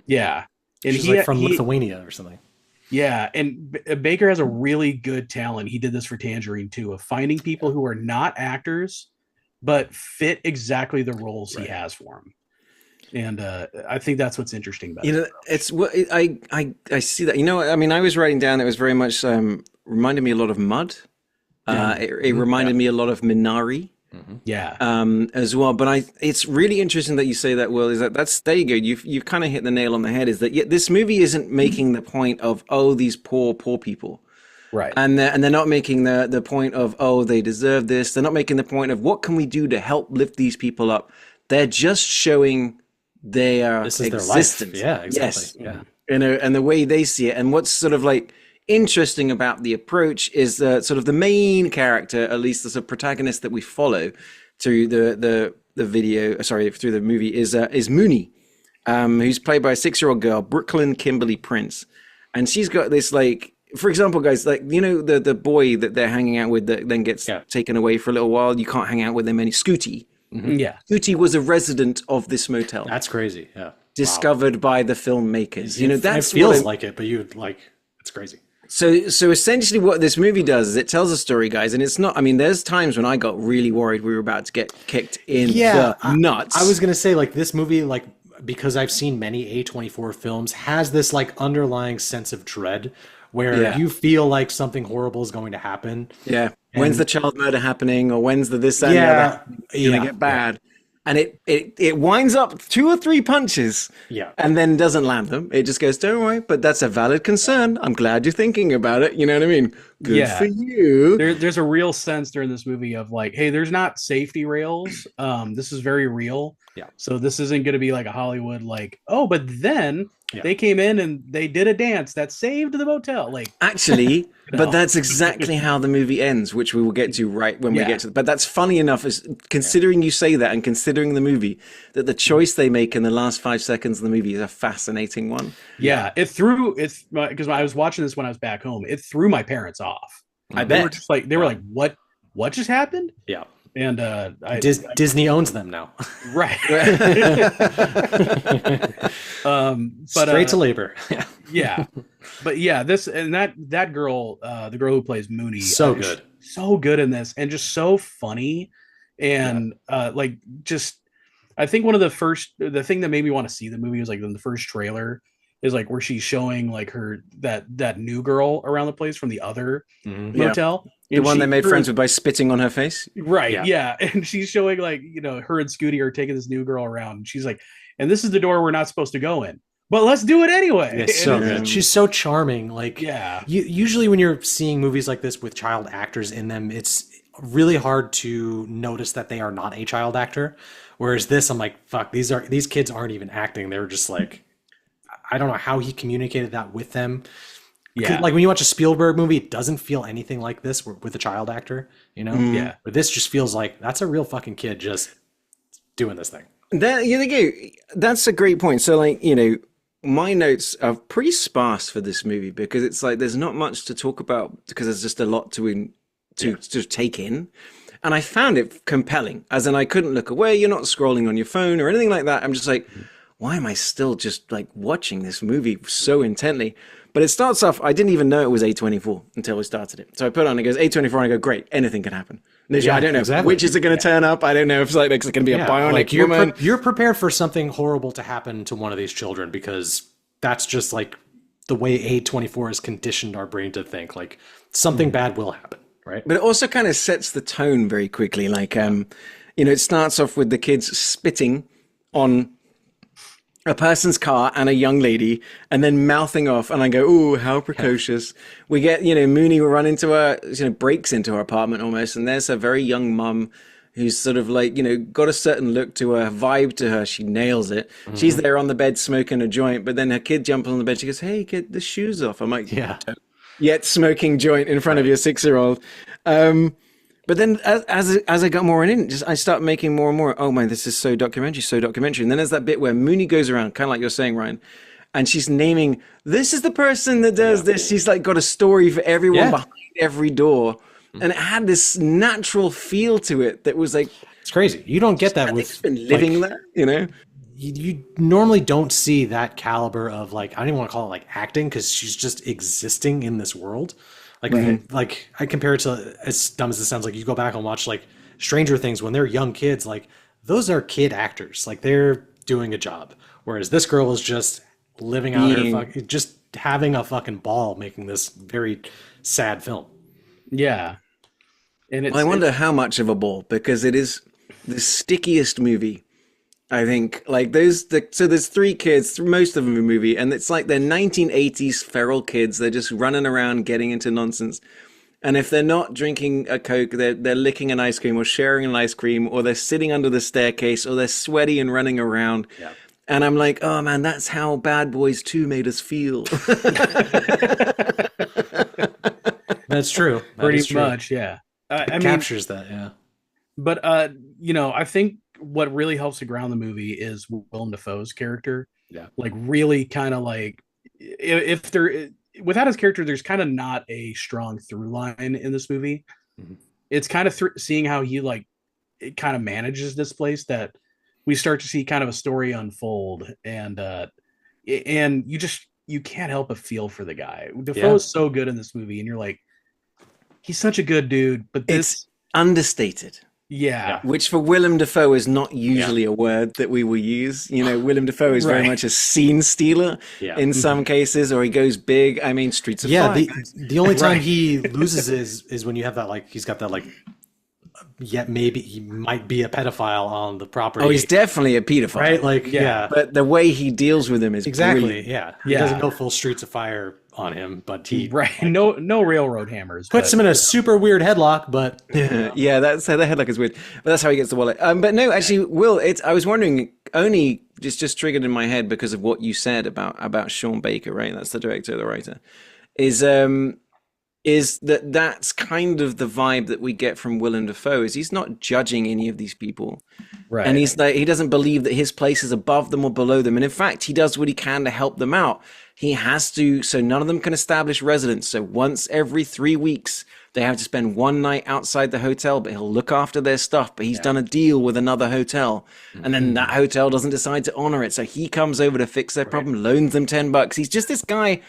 Yeah. And She's like from Lithuania or something. Yeah. And Baker has a really good talent. He did this for Tangerine too, of finding people who are not actors, but fit exactly the roles he has for him. And I think that's what's interesting about it. It's what I see that. I mean, I was writing down. It was very much reminded me a lot of Mud. It reminded me a lot of Minari. Yeah. As well. But it's really interesting that you say that, Will. Is that's there you go. You've kind of hit the nail on the head. Is that this movie isn't making the point of these poor people. Right. And they're not making the point of, they deserve this. They're not making the point of what can we do to help lift these people up. They're just showing their existence. Their life. Yeah, exactly. Yes. Yeah. And the way they see it. And what's sort of like interesting about the approach is sort of the main character, at least as a protagonist that we follow through the through the movie is Mooney, who's played by a 6-year-old girl, Brooklyn Kimberly Prince. And she's got this for example, guys, the boy that they're hanging out with that then gets taken away for a little while. You can't hang out with him any. Scooty. Mm-hmm. Yeah. Scooty was a resident of this motel. That's crazy. Yeah. Discovered by the filmmakers. That feels like it, but it's crazy. So essentially what this movie does is it tells a story, guys, and it's not, I mean, there's times when I got really worried we were about to get kicked in the nuts. I was going to say, this movie, because I've seen many A24 films, has this underlying sense of dread where you feel like something horrible is going to happen. Yeah. When's the child murder happening, or when's the this and the other going to get bad? And it winds up 2 or 3 punches and then doesn't land them. It just goes, don't worry, but that's a valid concern. I'm glad you're thinking about it. You know what I mean? Good for you. There's a real sense during this movie of hey, there's not safety rails. This is very real. Yeah. So this isn't going to be like a Hollywood, but then they came in and they did a dance that saved the motel. Actually, but that's exactly how the movie ends, which we will get to right when we get to. But that's funny enough, is considering you say that and considering the movie, that the choice they make in the last 5 seconds of the movie is a fascinating one. Yeah, because I was watching this when I was back home. It threw my parents off. I bet. They were like, what just happened? Yeah. And Disney owns them now. Right. Straight to labor. Yeah. But this and that girl, the girl who plays Mooney, so good. So good in this, and just so funny. And I think one of the thing that made me want to see the movie was in the first trailer is where she's showing her that new girl around the place from the other motel. The one they made friends with by spitting on her face. Right. Yeah. And she's showing her and Scooty are taking this new girl around. And she's like, and this is the door we're not supposed to go in, but let's do it anyway. It's so good. She's so charming. Usually when you're seeing movies like this with child actors in them, it's really hard to notice that they are not a child actor. Whereas this, I'm like, fuck, these kids aren't even acting. They're just I don't know how he communicated that with them. Yeah, when you watch a Spielberg movie, it doesn't feel anything like this with a child actor, Yeah, but this just feels like that's a real fucking kid just doing this thing. That's a great point. So, my notes are pretty sparse for this movie because it's there's not much to talk about because there's just a lot to take in. And I found it compelling, as in I couldn't look away. You're not scrolling on your phone or anything like that. I'm just why am I still just watching this movie so intently? But it starts off, I didn't even know it was A24 until we started it. So I put it on, it goes A24, and I go, great, anything can happen. I don't know which is it going to turn up. I don't know if it's going to be a bionic woman. You're prepared for something horrible to happen to one of these children because that's just the way A24 has conditioned our brain to think something bad will happen, right? But it also kind of sets the tone very quickly. It starts off with the kids spitting on a person's car and a young lady, and then mouthing off, and I go, "Ooh, how precocious!" We get, Mooney will run into her, breaks into her apartment almost, and there's a very young mum who's sort of like, got a certain look to her, vibe to her. She nails it. Mm-hmm. She's there on the bed smoking a joint, but then her kid jumps on the bed. She goes, "Hey, get the shoes off." I'm like, yeah, yet smoking joint in front of your 6-year-old. But then as I got more in, I start making more and more, oh man, this is so documentary. And then there's that bit where Mooney goes around, kind of like you're saying, Ryan, and she's naming, this is the person that does this. She's like got a story for everyone behind every door. And it had this natural feel to it that was like... It's crazy. You don't get that with... been living there, You normally don't see that caliber of like, I don't even want to call it like acting, because she's just existing in this world. Like I compare it to, as dumb as it sounds, like you go back and watch like Stranger Things when they're young kids, like those are kid actors, like they're doing a job. Whereas this girl is just living out her just having a fucking ball making this very sad film. Yeah. And I wonder how much of a ball, because it is the stickiest movie. I think like so there's 3 kids, most of them in the movie, and it's like they're 1980s feral kids. They're just running around getting into nonsense. And if they're not drinking a Coke, they're licking an ice cream or sharing an ice cream, or they're sitting under the staircase, or they're sweaty and running around. Yeah. And I'm like, oh man, that's how Bad Boys 2 made us feel. That's true. Pretty much, yeah. It captures that, yeah. But I think what really helps to ground the movie is Willem Dafoe's character. Yeah. Like really kind of like, if there, without his character, there's kind of not a strong through line in this movie. Mm-hmm. It's kind of seeing how he like, it kind of manages this place that we start to see kind of a story unfold. And you can't help but feel for the guy. Dafoe is so good in this movie. And you're like, he's such a good dude, but it's understated. Yeah. Which for Willem Dafoe is not usually a word that we will use. Willem Dafoe is very much a scene stealer in some cases, or he goes big. I mean, Streets of Fire. The only time he loses is when you have that, like, he's got that, like, maybe he might be a pedophile on the property. Oh, he's definitely a pedophile. Right? Like, But the way he deals with him is brilliant. He doesn't go full Streets of Fire on him, but he no railroad hammers, puts him in a super weird headlock. But that's the headlock is weird, but that's how he gets the wallet. But no, actually, Will, I was wondering, only just triggered in my head because of what you said about Sean Baker, right? That's the director, the writer. Is that's kind of the vibe that we get from Willem Dafoe, is he's not judging any of these people. Right. And he's like, he doesn't believe that his place is above them or below them. And in fact, he does what he can to help them out. He has to, so none of them can establish residence. So once every 3 weeks, they have to spend one night outside the hotel, but he'll look after their stuff. But he's done a deal with another hotel. Mm-hmm. And then that hotel doesn't decide to honor it. So he comes over to fix their problem, loans them $10. He's just this guy,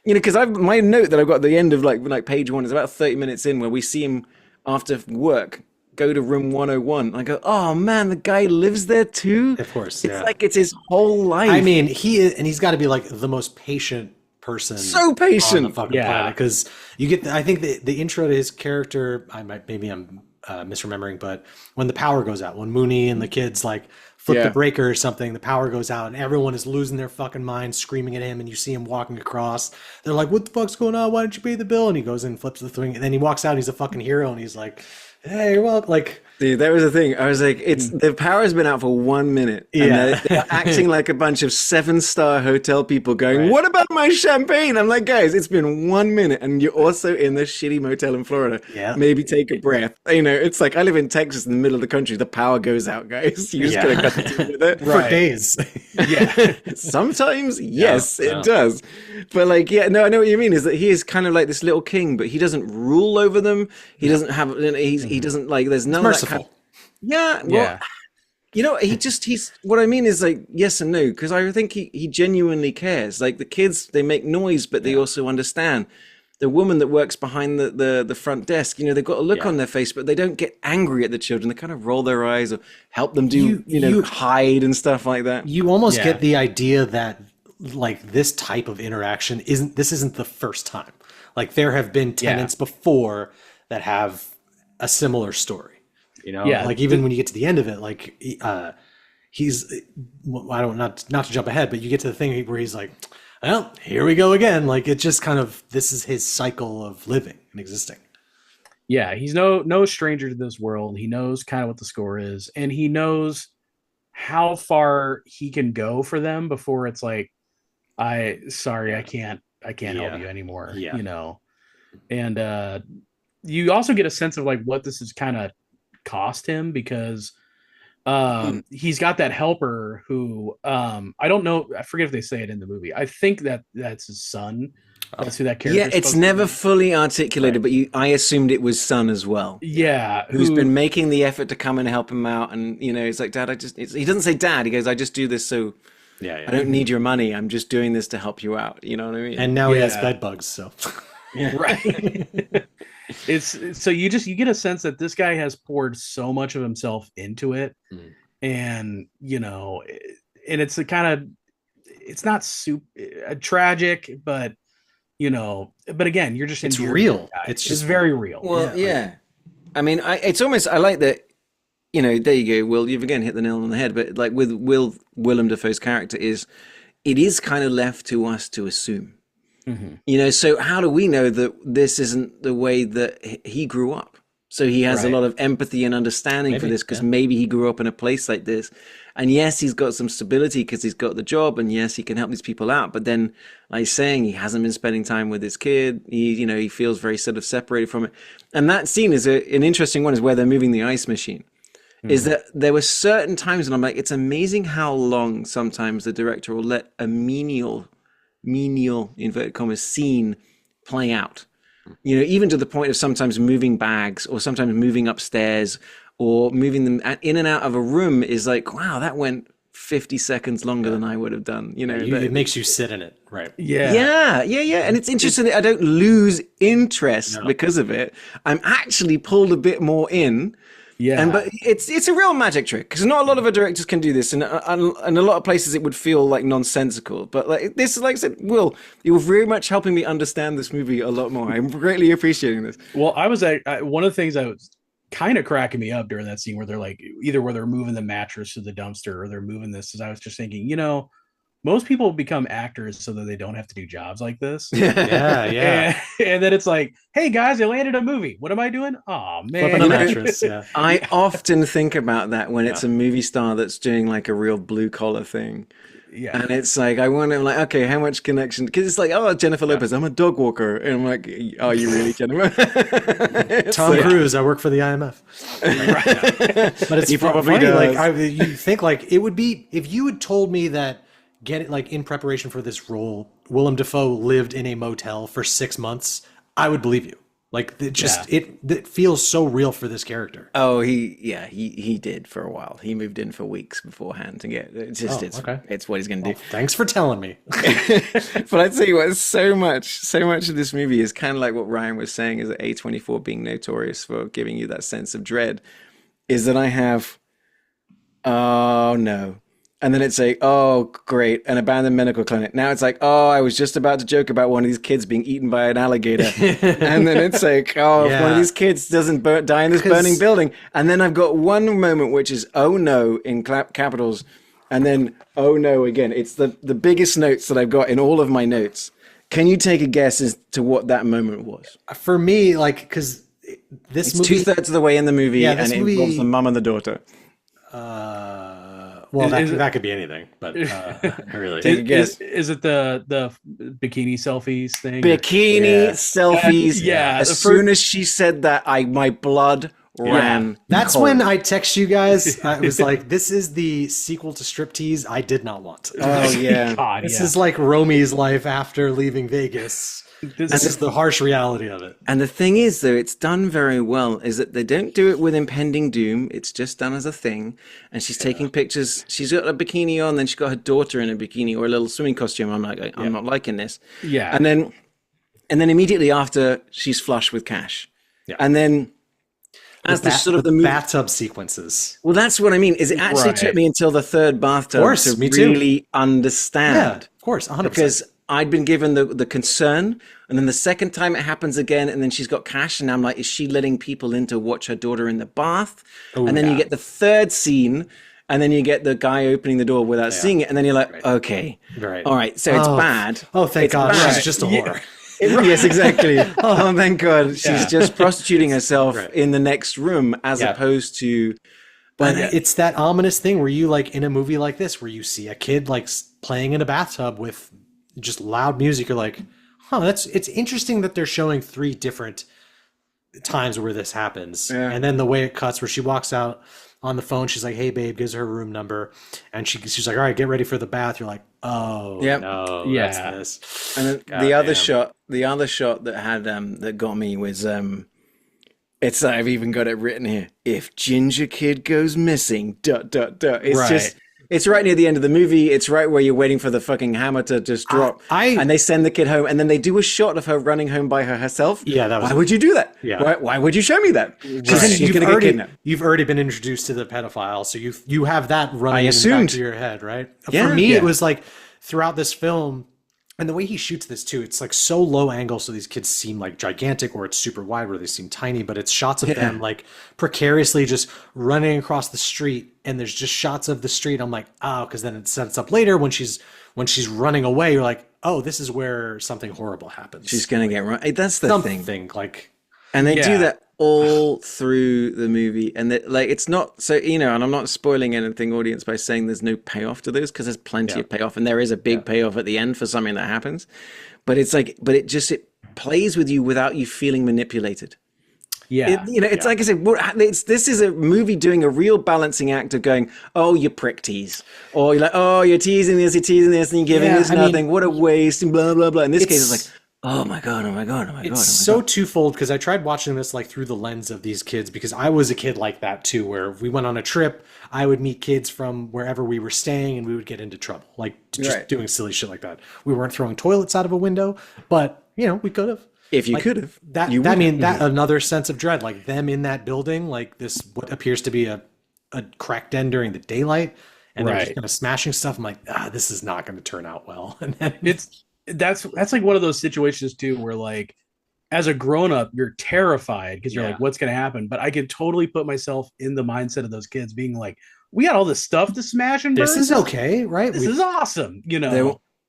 because my note that I've got at the end of like page 1 is about 30 minutes in, where we see him after work go to room 101. I go, oh man, the guy lives there too. Of course, it's like it's his whole life. I mean, he's got to be like the most patient person, so patient on the fucking planet, because you get. I think the intro to his character, I'm misremembering, but when the power goes out, when Mooney and the kids like flip the breaker or something, the power goes out and everyone is losing their fucking mind, screaming at him, and you see him walking across. They're like, what the fuck's going on? Why didn't you pay the bill? And he goes in and flips the thing, and then he walks out, he's a fucking hero, and he's like, hey, you're welcome. Like, dude, that was the thing. I was like, the power's been out for 1 minute. And they're acting like a bunch of 7-star hotel people going, what about my champagne? I'm like, guys, it's been 1 minute and you're also in this shitty motel in Florida. Yeah. Maybe take a breath. It's like, I live in Texas in the middle of the country. The power goes out, guys. You just gotta cut the deal with it. For days. Sometimes, yes, it does. But like, I know what you mean, is that he is kind of like this little king, but he doesn't rule over them. He doesn't have, he doesn't like, there's none of that kind of, he's what I mean is like yes and no, because I think he genuinely cares. Like the kids, they make noise, but they also understand. The woman that works behind the front desk, they've got a look on their face, but they don't get angry at the children. They kind of roll their eyes or help them do, hide and stuff like that. You almost get the idea that like this type of interaction isn't the first time. Like there have been tenants before that have a similar story. Like even when you get to the end of it, like he's, I don't, not to jump ahead, but you get to the thing where he's like, well, here we go again. Like, it just kind of, this is his cycle of living and existing. Yeah, he's no stranger to this world. He knows kind of what the score is, and he knows how far he can go for them before it's like, I can't help you anymore. Yeah. You know. And you also get a sense of like what this has kind of cost him, because he's got that helper who I don't know, I forget if they say it in the movie. I think that's his son. That's who that character is. Yeah, it's never fully articulated, but I assumed it was son as well. Yeah. Who's been making the effort to come and help him out. And, you know, he's like, Dad, he doesn't say dad. He goes, I just do this so I don't need your money. I'm just doing this to help you out. You know what I mean? And now he has bed bugs, so. Yeah. Right. It's so you get a sense that this guy has poured so much of himself into it. And, you know, and it's a kind of, it's not super tragic, but, you know, but again, you're just, it's real. It's just very real. Well, yeah. I mean, it's almost, I like that, you know, there you go, Will, you've again hit the nail on the head, but like with Willem Dafoe's character it is kind of left to us to assume. You know, so how do we know that this isn't the way that he grew up? So he has a lot of empathy and understanding for this, because maybe he grew up in a place like this. And yes, he's got some stability because he's got the job, and yes, he can help these people out. But then, like saying, he hasn't been spending time with his kid. He feels very sort of separated from it. And that scene is an interesting one, is where they're moving the ice machine. Is that there were certain times, and I'm like, it's amazing how long sometimes the director will let a menial inverted commas scene play out. You know, even to the point of sometimes moving bags, or sometimes moving upstairs, or moving them in and out of a room is like, wow, that went 50 seconds longer than I would have done. You know, it makes you sit in it, right? Yeah. And it's interesting that I don't lose interest because of it. I'm actually pulled a bit more in. Yeah, but it's a real magic trick, because not a lot of directors can do this, and a lot of places it would feel like nonsensical. But like this, like I said, Will, you're very much helping me understand this movie a lot more. I'm greatly appreciating this. Well, I was one of the things that was kind of cracking me up during that scene where they're like, either where they're moving the mattress to the dumpster or they're moving this, is I was just thinking, you know, most people become actors so that they don't have to do jobs like this. Yeah. And then it's like, hey guys, I landed a movie. What am I doing? Oh man, flipping a mattress. Yeah. I often think about that when it's a movie star that's doing like a real blue collar thing. Yeah. And it's like, I wonder, like, okay, how much connection? Because it's like, oh, Jennifer Lopez, I'm a dog walker. And I'm like, are you really, Jennifer? Tom Cruise, I work for the IMF. But it's probably funny. Like, you think like it would be, if you had told me that, in preparation for this role, Willem Dafoe lived in a motel for 6 months, I would believe you. Like, it feels so real for this character. Oh, he did for a while. He moved in for weeks beforehand to get. It's what he's going to do. Thanks for telling me. But I tell you what, so much of this movie is kind of like what Ryan was saying, is that A24 being notorious for giving you that sense of dread, is that I have, oh no. And then it's like, oh, great, an abandoned medical clinic. Now it's like, oh, I was just about to joke about one of these kids being eaten by an alligator. And then it's like, oh, if one of these kids doesn't die in this burning building. And then I've got one moment, which is, oh, no, in capitals. And then, oh, no, again. It's the biggest notes that I've got in all of my notes. Can you take a guess as to what that moment was? For me, like, because this movie... 2/3 of the way in the movie, and it involves the mum and the daughter. Well, that could be anything, but really, take a guess. Is it the bikini selfies thing? Bikini selfies. Yeah. As soon as she said that, my blood ran. That's cold. When I text you guys. I was like, "This is the sequel to Striptease I did not want." Oh yeah, God, this is like Romy's life after leaving Vegas. This is the harsh reality of it. And the thing is, though, it's done very well, is that they don't do it with impending doom. It's just done as a thing. And she's taking pictures. She's got a bikini on, then she's got her daughter in a bikini or a little swimming costume. I'm like, I'm not liking this. Yeah. And then immediately after, she's flush with cash. Yeah. And then as the movie, bathtub sequences. Well, that's what I mean. Is it actually took me until the third bathtub to really understand. Yeah, of course, 100%. Because I'd been given the concern, and then the second time it happens again, and then she's got cash, and I'm like, is she letting people in to watch her daughter in the bath? Oh, and then you get the third scene, and then you get the guy opening the door without seeing it, and then you're like, okay, all right, so it's bad. Oh, thank God, she's just a whore. Yes, exactly. Oh, thank God, she's just prostituting herself in the next room, as opposed to. But it's that ominous thing where you like in a movie like this, where you see a kid like playing in a bathtub with just loud music. You're like, it's interesting that they're showing 3 different times where this happens, and then the way it cuts, where she walks out on the phone, she's like, "Hey, babe," gives her room number, and she's like, "All right, get ready for the bath." You're like, "Oh, no, that's this." And then the other shot that had that got me was it's I've even got it written here. If Ginger Kid goes missing, ... It's just. It's right near the end of the movie. It's right where you're waiting for the fucking hammer to just drop. And they send the kid home, and then they do a shot of her running home by herself. Yeah, that was. Why would you do that? Yeah. Why would you show me that? Because she's going to get kidnapped. You've already been introduced to the pedophile, so you have that running in the back of your head, right? Yeah. For me, it was like throughout this film, and the way he shoots this too, it's like so low angle, so these kids seem like gigantic, or it's super wide where they seem tiny, but it's shots of them like precariously just running across the street, and there's just shots of the street. I'm like, because then it sets up later when she's running away, you're like, oh, this is where something horrible happens. She's gonna get run. That's the thing. Like, and they do that all through the movie, and like it's not so, and I'm not spoiling anything, audience, by saying there's no payoff to this, because there's plenty of payoff, and there is a big payoff at the end for something that happens, but it's like, it plays with you without you feeling manipulated. It's like I said, this is a movie doing a real balancing act of going, oh, you prick tease, or you're like, oh, you're teasing this, and you're giving this nothing, what a waste, and blah blah blah. In this case, it's like, oh my god. It's so twofold, because I tried watching this like through the lens of these kids, because I was a kid like that too, where if we went on a trip, I would meet kids from wherever we were staying, and we would get into trouble, like just doing silly shit like that. We weren't throwing toilets out of a window, but we could have. If you could have. That another sense of dread, like them in that building, like this what appears to be a crack den during the daylight, and they're just kind of smashing stuff. I'm like, this is not going to turn out well. And then that's like one of those situations too, where like as a grown-up you're terrified, because you're like, what's going to happen? But I can totally put myself in the mindset of those kids being like, we got all this stuff to smash and burn. This is okay, right? This is awesome,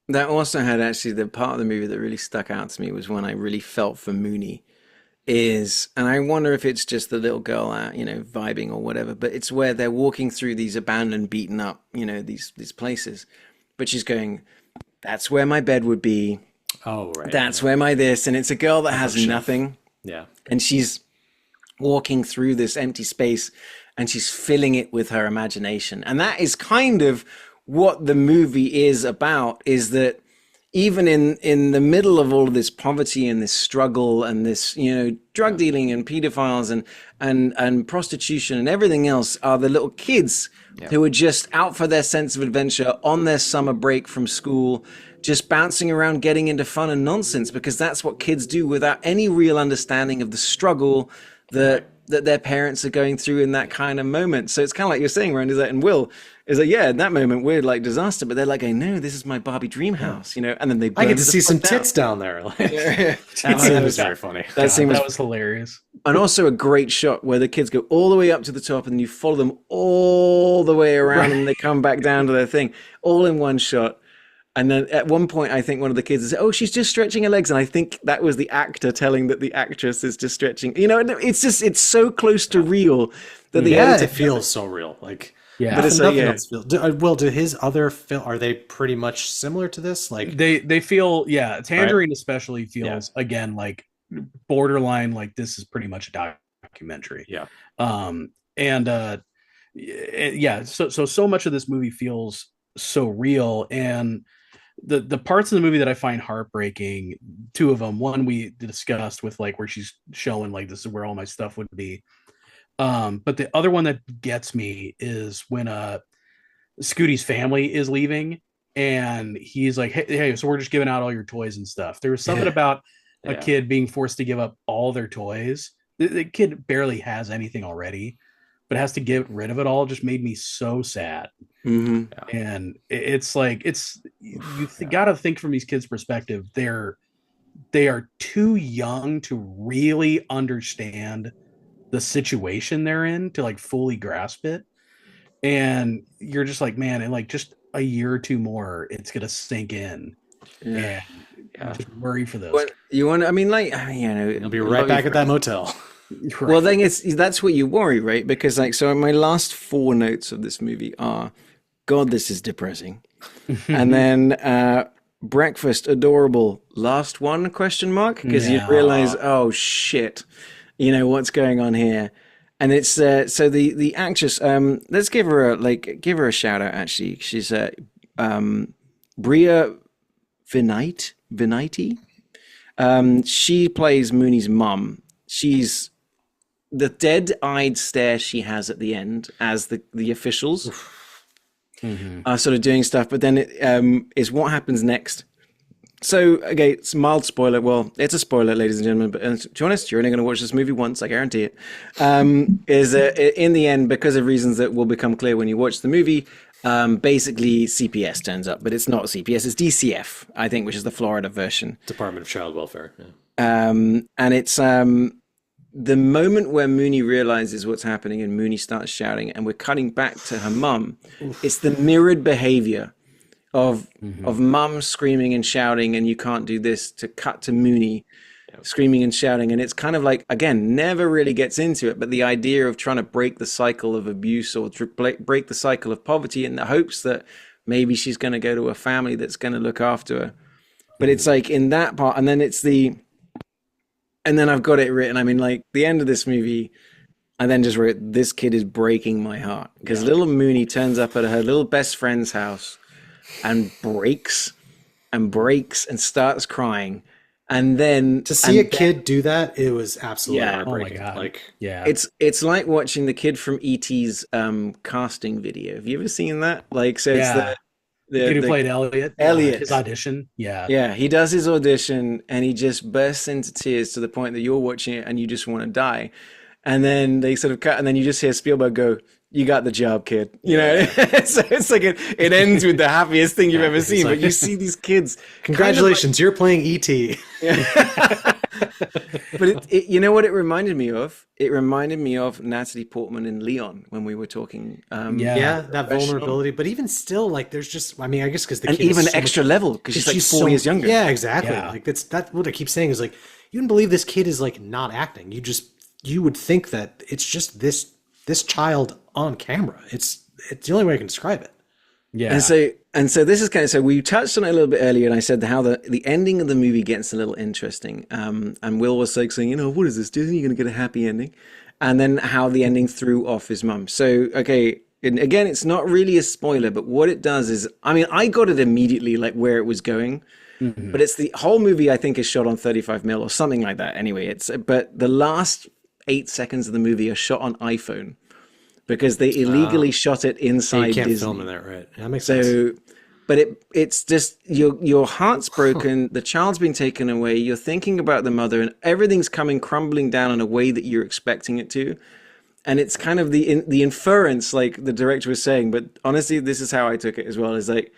That also had actually the part of the movie that really stuck out to me was when I really felt for Mooney and I wonder if it's just the little girl out, vibing or whatever, but it's where they're walking through these abandoned, beaten up, these places, but she's going, that's where my bed would be. Oh, right. That's where my this, and it's a girl that has nothing. Yeah. And she's walking through this empty space, and she's filling it with her imagination. And that is kind of what the movie is about, is that even in the middle of all of this poverty and this struggle and this, drug dealing and pedophiles and prostitution and everything else, are the little kids who are just out for their sense of adventure on their summer break from school, just bouncing around, getting into fun and nonsense, because that's what kids do without any real understanding of the struggle that their parents are going through in that kind of moment. So it's kind of like you're saying, Randy, and Will, is like, in that moment we're like disaster, but they're like, I know this is my Barbie dream house, and then they I get to see some tits down there. Like, that was very funny. That was hilarious. And also a great shot where the kids go all the way up to the top, and then you follow them all the way around, and they come back down to their thing, all in one shot. And then at one point, I think one of the kids said, oh, she's just stretching her legs. And I think that was the actor telling that the actress is just stretching. It's so close to real that the editor it feels so real. Like, but it's nothing else feels. Will, do his other film, are they pretty much similar to this? Like they feel, Tangerine especially feels again like borderline, like this is pretty much a documentary. So much of this movie feels so real, and the parts of the movie that I find heartbreaking, 2 of them, one we discussed with like where she's showing like this is where all my stuff would be, but the other one that gets me is when Scooty's family is leaving, and he's like, hey, so we're just giving out all your toys and stuff. There was something about a kid being forced to give up all their toys. The kid barely has anything already, but has to get rid of it all. Just made me so sad. Mm-hmm. And it's like, you got to think from these kids' perspective. They are too young to really understand the situation they're in, to like fully grasp it. and you're just like, man, in like just a year or two more, it's gonna sink in, and just worry for those. You want? I mean, like, You'll be right back at that motel. Right. Well, then that's what you worry, right? Because like, so my last 4 notes of this movie are, God, this is depressing, and then breakfast, adorable. Last one, question mark? Because you realize, oh shit, what's going on here. And it's so the actress. Let's give her a shout out. Actually, she's Bria Vinaiti. She plays Mooney's mom. She's the dead-eyed stare she has at the end as the officials are sort of doing stuff, but then it is what happens next. So, okay, it's a mild spoiler. Well, it's a spoiler, ladies and gentlemen, but to be honest, you're only going to watch this movie once, I guarantee it. Is in the end, because of reasons that will become clear when you watch the movie, basically CPS turns up, but it's not CPS, it's DCF, I think, which is the Florida version. Department of Child Welfare. Yeah. And it's the moment where Mooney realizes what's happening and Mooney starts shouting, and we're cutting back to her mum. It's the mirrored behavior of mum screaming and shouting, and you can't do this, to cut to Mooney screaming and shouting. And it's kind of like, again, never really gets into it, but the idea of trying to break the cycle of abuse or break the cycle of poverty in the hopes that maybe she's going to go to a family that's going to look after her. But it's like in that part, and then and then I've got it written. I mean, like the end of this movie, I then just wrote, this kid is breaking my heart, because little Mooney turns up at her little best friend's house and breaks and starts crying. And then to see a kid do that, it was absolutely heartbreaking. Oh my God. Like, it's like watching the kid from E.T.'s casting video. Have you ever seen that? Like, so it's the kid who played Elliot. His audition. Yeah, he does his audition and he just bursts into tears to the point that you're watching it and you just want to die. And then they sort of cut, and then you just hear Spielberg go, "You got the job, kid." So it's like it ends with the happiest thing you've ever seen. But you see these kids. Congratulations, you're playing E.T. But you know what it reminded me of? It reminded me of Natalie Portman in Leon when we were talking. That vulnerability. But even still, like, there's just, I mean, I guess because the kid even is so extra level because she's like 4 years younger. Yeah, exactly. Yeah. Like that's what I keep saying is like, you wouldn't believe this kid is like not acting. You would think that it's just this child on camera. It's the only way I can describe it. Yeah. And so this is kind of, so we touched on it a little bit earlier, and I said how the ending of the movie gets a little interesting. And Will was like saying, what is this? Do you think you're going to get a happy ending? And then how the ending threw off his mum. So, okay, and again, it's not really a spoiler, but what it does is, I mean, I got it immediately, like where it was going. But it's the whole movie, I think, is shot on 35mm or something like that. Anyway, but the last 8 seconds of the movie are shot on iPhone because they illegally shot it inside you can't Disney. film in that, right? That makes sense. But it's just your heart's broken. The child's been taken away. You're thinking about the mother, and everything's coming crumbling down in a way that you're expecting it to. And it's kind of the inference, like the director was saying. But honestly, this is how I took it as well. Is like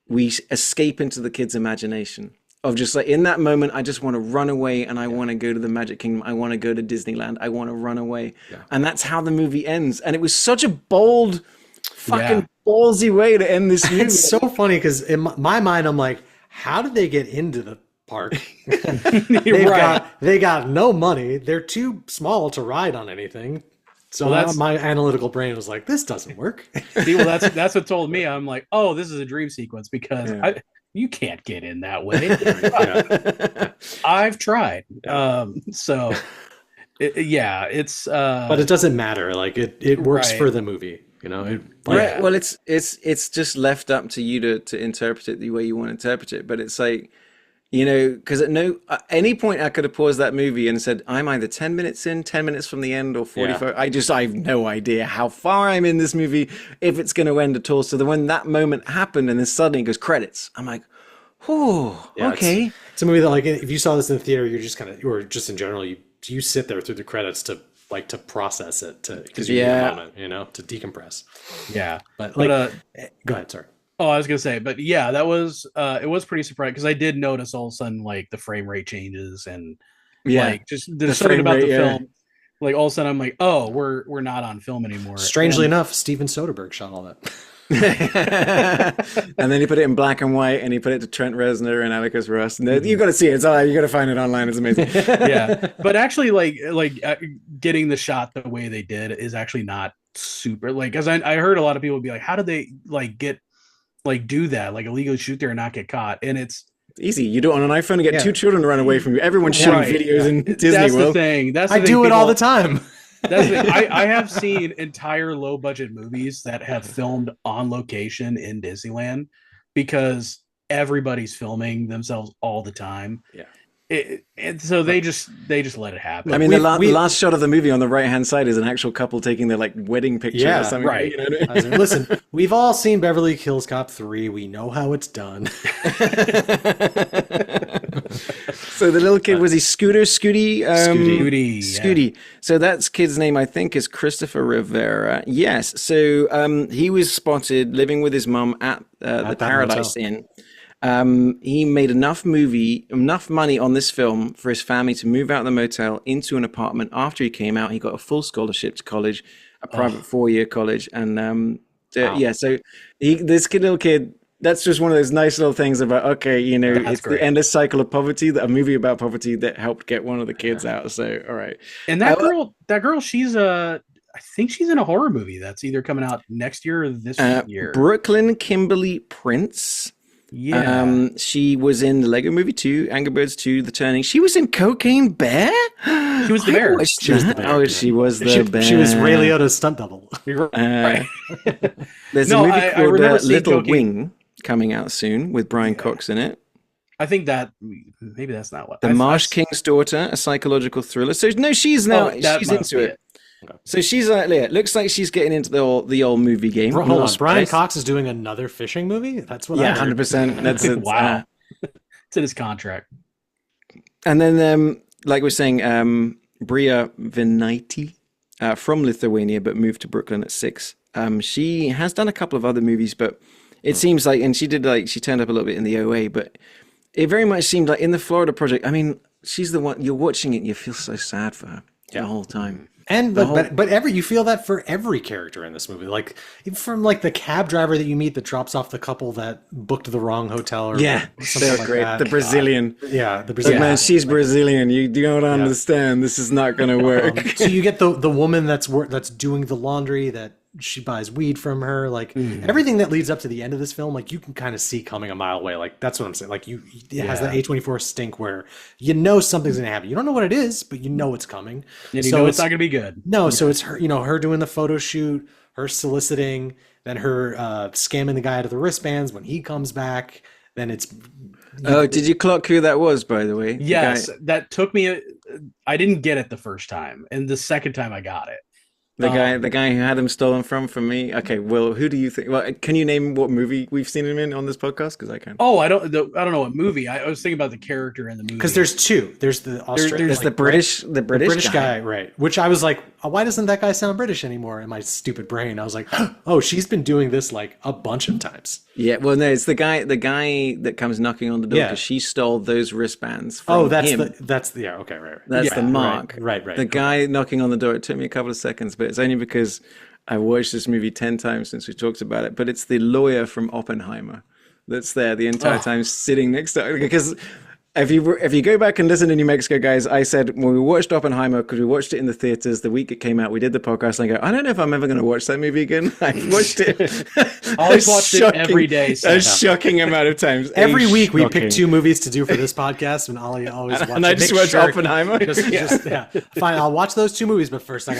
we escape into the kid's imagination. Of just like, in that moment, I just want to run away and I want to go to the Magic Kingdom. I want to go to Disneyland. I want to run away. Yeah. And that's how the movie ends. And it was such a bold, fucking ballsy way to end this movie. It's so funny because in my mind, I'm like, how did they get into the park? They got no money. They're too small to ride on anything. So my analytical brain was like, this doesn't work. See, well, that's what told me. I'm like, oh, this is a dream sequence because you can't get in that way. I've tried. So it's but it doesn't matter. Like it works for the movie, Right. Well, it's just left up to you to interpret it the way you want to interpret it. But it's like, because at any point I could have paused that movie and said, I'm either 10 minutes in, 10 minutes from the end, or 45. I have no idea how far I'm in this movie, if it's going to end at all. So when that moment happened and then suddenly it goes credits, I'm like, oh, okay. It's a movie that, like, if you saw this in the theater, you're just or just in general, you sit there through the credits to process it, because you need a moment, to decompress. Yeah. But go ahead, sorry. Oh, I was gonna say, but yeah, that was it was pretty surprising because I did notice all of a sudden like the frame rate changes and like just there's something about the film. Like all of a sudden, I'm like, oh, we're not on film anymore. Strangely enough, Steven Soderbergh shot all that. And then he put it in black and white, and he put it to Trent Reznor and Atticus Ross. And you got to see it. It's all, you got to find it online. It's amazing. Yeah, but actually, getting the shot the way they did is actually not super. Like, because I heard a lot of people be like, how did they do that, like illegally shoot there and not get caught? And it's easy. You do it on an iPhone and get two children to run away from you. Everyone's shooting videos in Disney That's World. The thing. I do it all the time. That's the thing. I have seen entire low budget movies that have filmed on location in Disneyland because everybody's filming themselves all the time. Yeah. And so they just let it happen. I mean, the last shot of the movie on the right hand side is an actual couple taking their like wedding picture or something. Right. You know what I mean? Listen, we've all seen Beverly Hills Cop 3. We know how it's done. So the little kid, was he Scooty? Scooty. So that's kid's name, I think, is Christopher Rivera. Yes. So he was spotted living with his mum at the Paradise Inn. He made enough money on this film for his family to move out of the motel into an apartment. After he came out, he got a full scholarship to college, a private 4-year college. And so this little kid, that's just one of those nice little things about, okay, you know, it's the endless cycle of poverty, a movie about poverty that helped get one of the kids out. So, all right. And that girl, she's I think she's in a horror movie that's either coming out next year or this year. Brooklyn Kimberly Prince. Yeah. She was in the Lego Movie 2, Angry Birds 2, The Turning. She was in Cocaine Bear? She was the bear. She was the bear. Oh, she was the bear. She was Ray Liotta's stunt double. Right. There's a movie called Little Wing coming out soon with Brian Cox in it. I think that maybe that's not what. The Marsh King's Daughter, a psychological thriller. So no, she's into it. Okay. So she's looks like she's getting into the old movie game. Hold on, Brian Cox is doing another fishing movie? That's what 100%. That's it. Wow. It's in his contract. And then, like we're saying, Bria Venaiti from Lithuania, but moved to Brooklyn at 6. She has done a couple of other movies, but it seems like, and she turned up a little bit in the OA, but it very much seemed like in the Florida Project, I mean, she's the one, you're watching it and you feel so sad for her the whole time. And but you feel that for every character in this movie, like from like the cab driver that you meet that drops off the couple that booked the wrong hotel, or something like great. That. The Brazilian, the Brazilian. Man, she's Brazilian. You don't understand. This is not going to work. So you get the woman that's doing the laundry, that she buys weed from her, like everything that leads up to the end of this film, like you can kind of see coming a mile away. Like that's what I'm saying. Like it has that A24 stink where you know something's gonna happen. You don't know what it is, but you know it's coming. And you know it's not gonna be good. No, so it's her, her doing the photo shoot, her soliciting, then her scamming the guy out of the wristbands. When he comes back, then it's. Oh, did you clock who that was, by the way? Yes, that took me. I didn't get it the first time, and the second time I got it. The guy who had him stolen from me. Okay, Will, who do you think? Well, can you name what movie we've seen him in on this podcast? Because I can't. Oh, I don't know what movie. I was thinking about the character in the movie. Because there's two. There's the Australian. There's the British guy, right? Which I was like, why doesn't that guy sound British anymore? In my stupid brain, I was like, oh, she's been doing this like a bunch of times. Yeah, well, no, it's the guy that comes knocking on the door because she stole those wristbands from him. Okay, right. That's the mark. Right. The guy knocking on the door. It took me a couple of seconds, but it's only because I watched this movie 10 times since we talked about it. But it's the lawyer from Oppenheimer that's there the entire time sitting next to her. Because if you go back and listen to New Mexico, guys, I said when we watched Oppenheimer, because we watched it in the theaters the week it came out, we did the podcast, and I go, I don't know if I'm ever going to watch that movie again. I watched it. Always watched it every day. A shocking amount of times. Every week we pick 2 movies to do for this podcast, and Ollie always watches. And I just watched Oppenheimer. Fine, I'll watch those 2 movies, but first I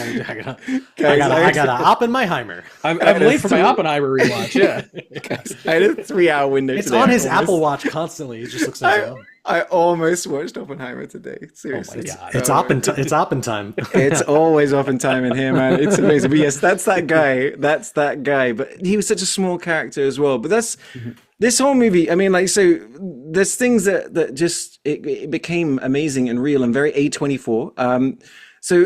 gotta Oppenheimer. I'm late for my Oppenheimer rewatch. Yeah, I had a 3-hour window. It's on his Apple Watch constantly. It just looks like. I almost watched Oppenheimer today. Seriously. Oh my God. It's Oppen-time. It's always Oppen-time in here, man. It's amazing. But yes, that's that guy. But he was such a small character as well. But that's this whole movie. I mean, like, so there's things that just it became amazing and real and very A24. So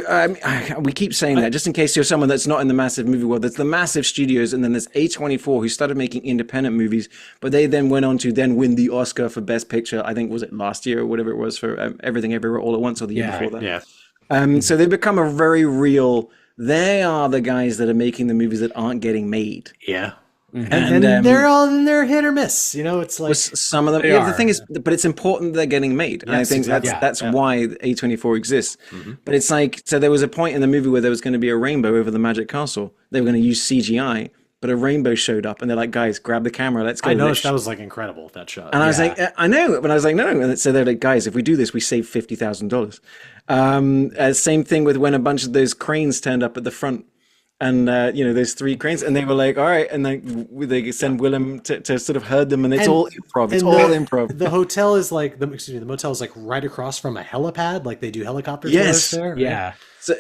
we keep saying that just in case you're someone that's not in the massive movie world. There's the massive studios, and then there's A24 who started making independent movies, but they then went on to then win the Oscar for Best Picture. I think was it last year or whatever it was for Everything Everywhere All at Once, or the year before that. Yeah. So they become a very real. They are the guys that are making the movies that aren't getting made. Yeah. And they're hit or miss. It's like some of them. Yeah, the thing is, but it's important they're getting made. Yes, and I think exactly. that's why A24 exists. But it's like, so there was a point in the movie where there was going to be a rainbow over the Magic Castle. They were going to use CGI, but a rainbow showed up, and they're like, "Guys, grab the camera, let's go." I noticed that was like incredible, that shot. And I was like, "I know," but I was like, "No." And so they're like, "Guys, if we do this, we save $50,000." Same thing with when a bunch of those cranes turned up at the front. And there's 3 cranes, and they were like, "All right," and they send Willem to sort of herd them, and it's all improv. It's all improv. The hotel is like the motel is like right across from a helipad, like they do helicopter tours there. Right? Yeah. So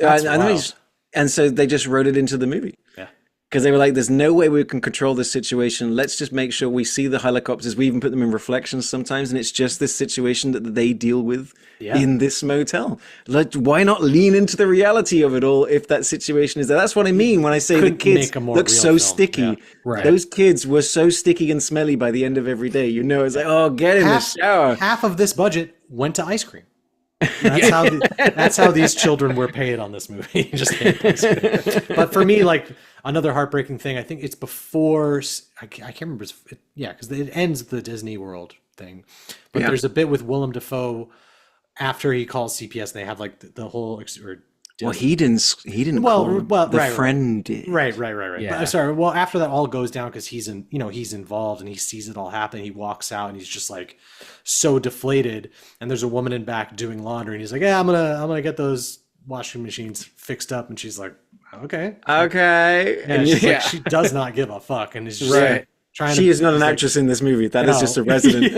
and so they just wrote it into the movie. Yeah. Because they were like, "There's no way we can control this situation. Let's just make sure we see the helicopters. We even put them in reflections sometimes, and it's just this situation that they deal with in this motel. Like, why not lean into the reality of it all if that situation is there?" That's what I mean when I say the kids look so sticky. Yeah. Right. Those kids were so sticky and smelly by the end of every day. It's like, oh, get in the shower. Half of this budget went to ice cream. That's how these children were paid on this movie. Just but for me, like another heartbreaking thing, I think it's before I can't remember. Because it ends the Disney World thing, but there's a bit with Willem Dafoe after he calls CPS, and they have like the whole. Well, he didn't. Well, the friend did. Right. Yeah. But, sorry. Well, after that all goes down because he's involved and he sees it all happen. He walks out and he's just like so deflated. And there's a woman in back doing laundry, and he's like, "Yeah, I'm gonna get those washing machines fixed up." And she's like, "Okay." And she's like, she does not give a fuck, and is just like, trying. She is not an actress in this movie. That is just a resident.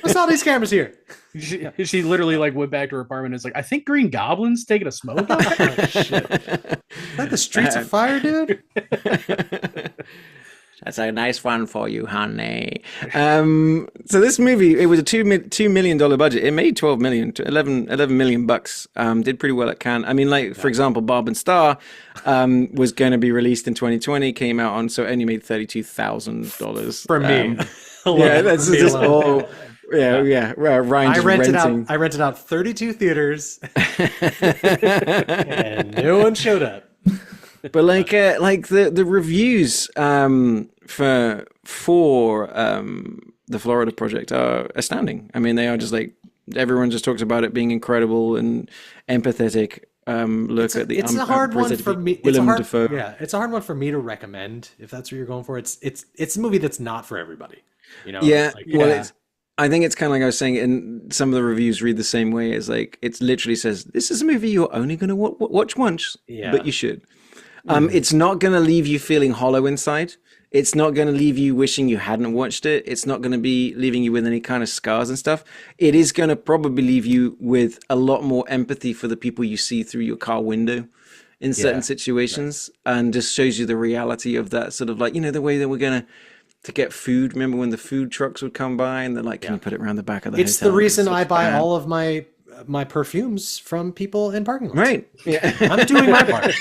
What's all these cameras here? She literally like went back to her apartment and is like, "I think Green Goblin's taking a smoke." Oh, shit. Like the streets of fire, dude. That's a nice one for you, honey. So this movie, it was a $2 million budget. It made 12 million, 11 million bucks. Did pretty well at Cannes. I mean, like, for example, Barb and Star was going to be released in 2020, came out on, so it only made $32,000. For me. That's just all... Ryan's renting. I rented out 32 theaters, and no one showed up. But like the reviews for the Florida project are astounding. I mean, they are just like everyone just talks about it being incredible and empathetic. It's a hard one for me. Dafoe. It's a hard one for me to recommend if that's what you're going for. It's a movie that's not for everybody. I think it's kind of like I was saying, and some of the reviews read the same way. It's like, it literally says, this is a movie you're only going to watch once, but you should. It's not going to leave you feeling hollow inside. It's not going to leave you wishing you hadn't watched it. It's not going to be leaving you with any kind of scars and stuff. It is going to probably leave you with a lot more empathy for the people you see through your car window in certain situations, and just shows you the reality of that sort of like, the way that we're going to get food. Remember when the food trucks would come by and they're like, "Can you put it around the back of the hotel?" It's the reason I buy all of my perfumes from people in parking lots. Right. Yeah. I'm doing my part.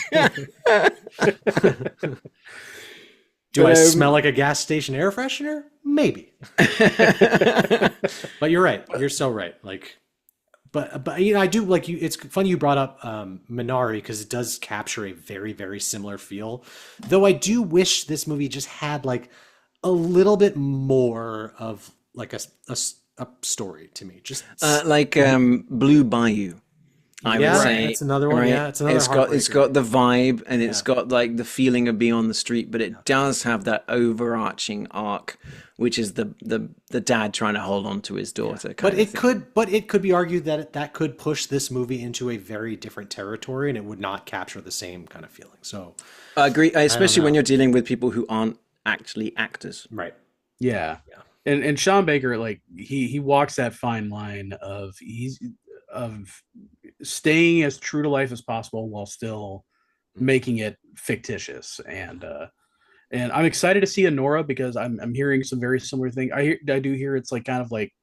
Do I smell like a gas station air freshener? Maybe. But you're right. You're so right. Like, but I do like you. It's funny you brought up Minari because it does capture a very, very similar feel. Though I do wish this movie just had like a little bit more of like a story to me, just like Blue Bayou. I would say it's another one. Right? Yeah, it's another. It's got the vibe and it's got like the feeling of being on the street, but it does have that overarching arc, which is the dad trying to hold on to his daughter. But it could be argued that could push this movie into a very different territory, and it would not capture the same kind of feeling. So I agree, especially when you're dealing with people who aren't actually actors. Right. Yeah. And Sean Baker, like he walks that fine line of staying as true to life as possible while still making it fictitious. And I'm excited to see Anora because I'm hearing some very similar things. I do hear it's like kind of like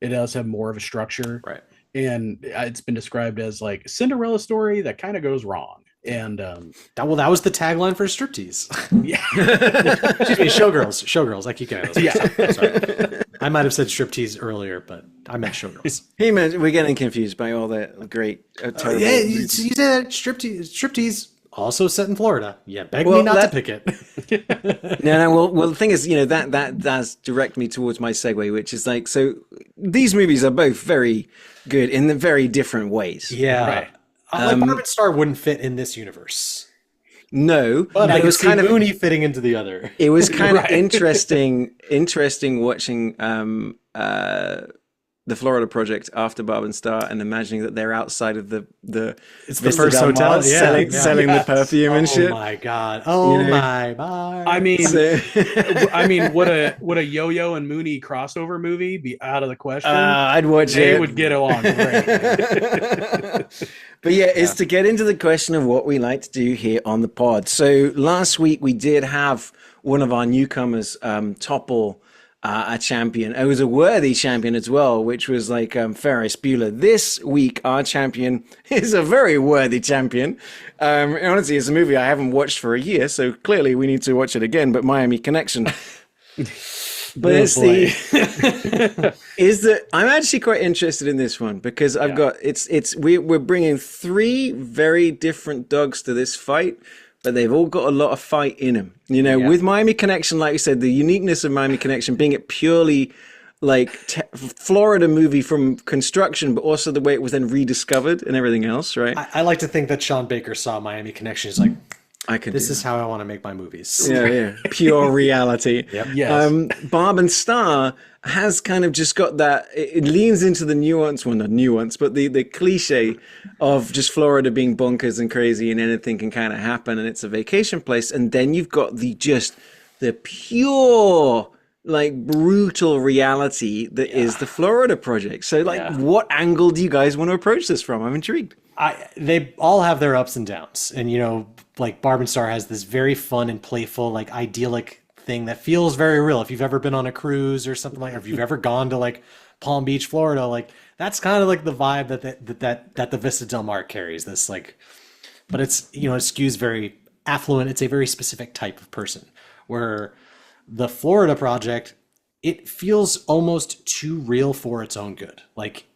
it does have more of a structure, right? And it's been described as like a Cinderella story that kind of goes wrong. And that was the tagline for striptease. Yeah. Excuse me, showgirls. Like you can. Yeah. Sorry. I might have said striptease earlier, but I meant showgirls. He meant we're getting confused by all the great, terrible. Yeah, you said that striptease also set in Florida. Yeah, beg me not to pick it. No. Well, the thing is, that does direct me towards my segue, which is like, so these movies are both very good in the very different ways. Yeah, right. Like Barb and Star wouldn't fit in this universe. No, but I was kind of Mooney fitting into the other. It was kind of interesting watching the Florida Project after Barb and Star and imagining that they're outside of the it's Vista the first hotel selling the perfume and shit. Oh my god! Oh my god! I mean, would a Yo-Yo and Mooney crossover movie be out of the question? I'd watch it. They would get along great. But it's to get into the question of what we like to do here on the pod. So last week we did have one of our newcomers topple a champion. It was a worthy champion as well, which was like Ferris Bueller. This week, our champion is a very worthy champion. Honestly, it's a movie I haven't watched for a year, so clearly we need to watch it again. But Miami Connection. But I'm actually quite interested in this one because I've got we're bringing three very different dogs to this fight, but they've all got a lot of fight in them. With Miami Connection, like you said, the uniqueness of Miami Connection being it purely like Florida movie from construction, but also the way it was then rediscovered and everything else, right? I like to think that Sean Baker saw Miami Connection. He's like, this is how I want to make my movies. Yeah. Pure reality. Yep. Yes. Barb and Star has kind of just got that, it leans into the nuance, well, not nuance, but the cliche of just Florida being bonkers and crazy and anything can kind of happen and it's a vacation place. And then you've got the pure, like brutal reality that is the Florida Project. So what angle do you guys want to approach this from? I'm intrigued. They all have their ups and downs. And, like Barb and Star has this very fun and playful, like idyllic thing that feels very real. If you've ever been on a cruise or something or if you've ever gone to like Palm Beach, Florida, like that's kind of like the vibe that the Vista Del Mar carries. This like, but it's, it skews very affluent. It's a very specific type of person where the Florida Project, it feels almost too real for its own good. Like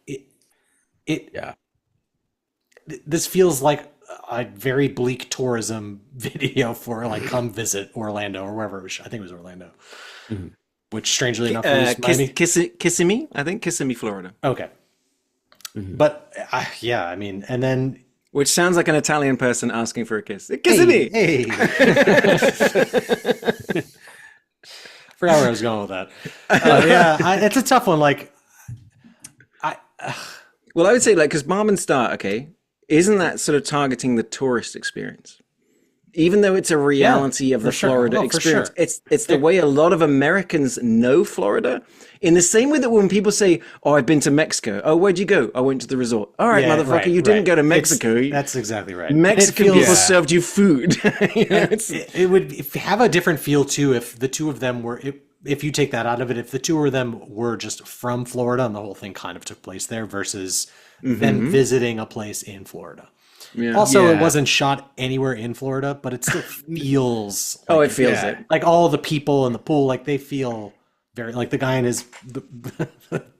this feels like a very bleak tourism video for like come visit Orlando or wherever it was. I think it was Orlando, which strangely enough was Miami. Kissimmee, I think Kissimmee, Florida. Okay, but I mean, and then which sounds like an Italian person asking for a kiss. Kissimmee. Hey. Forgot where I was going with that. It's a tough one. Like, well, I would say because Barb and Star, isn't that sort of targeting the tourist experience? Even though it's a reality of the Florida experience, it's the way a lot of Americans know Florida. In the same way that when people say, "Oh, I've been to Mexico," "Oh, where'd you go?" "I went to the resort." All right, motherfucker, you didn't go to Mexico. That's exactly right. Mexican people served you food. It would have a different feel too if the two of them were. If you take that out of it, if the two of them were just from Florida and the whole thing kind of took place there versus them visiting a place in Florida. Yeah. Also, it wasn't shot anywhere in Florida, but it still feels. It feels it. Like all the people in the pool, like they feel very like the guy in his the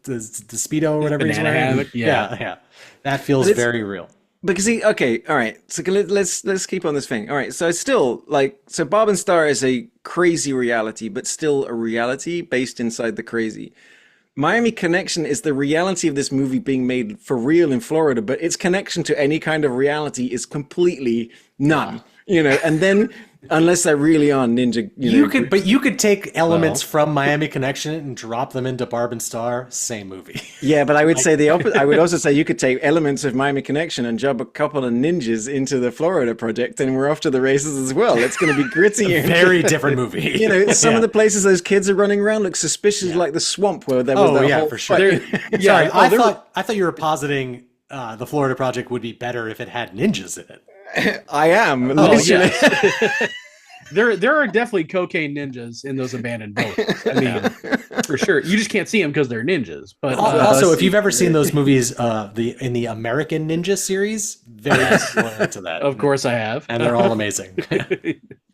Speedo or whatever he's wearing. Yeah. That feels very real. Because all right. So let's keep on this thing. All right. So it's still so Barb and Star is a crazy reality, but still a reality based inside the crazy. Miami Connection is the reality of this movie being made for real in Florida, but its connection to any kind of reality is completely none. And then unless they really are ninja, you could take elements from Miami Connection and drop them into Barb and Star, same movie. Yeah, but I would say the opposite. I would also say you could take elements of Miami Connection and drop a couple of ninjas into the Florida Project, and we're off to the races as well. It's going to be gritty. Very different movie. Some of the places those kids are running around look suspicious, like the swamp where there was that whole for sure. Sorry, I thought you were positing the Florida Project would be better if it had ninjas in it. I am. There are definitely cocaine ninjas in those abandoned boats. I mean, for sure. You just can't see them because they're ninjas. But also, if you've ever seen those movies, in the American Ninja series, very similar to that. Of course, I have, and they're all amazing.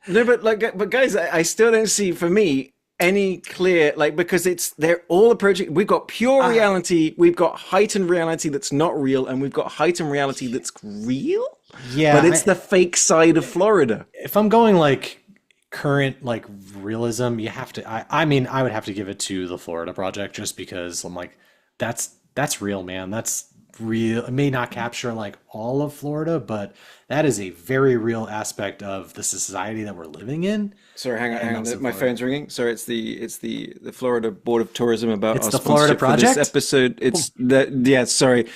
No, but guys, I still don't see. For me, any clear, like, because they're all approaching. We've got pure reality, we've got heightened reality that's not real, and we've got heightened reality that's real. Yeah, but it's the fake side of Florida. If I'm going like current like realism, you have to. I mean, I would have to give it to the Florida Project just because I'm like, that's real, man. That's real. It may not capture like all of Florida, but that is a very real aspect of the society that we're living in. Sorry, hang on. My phone's ringing. Sorry, it's the Florida Board of Tourism about it's our the Florida Project. For this episode, it's that. Yeah, sorry.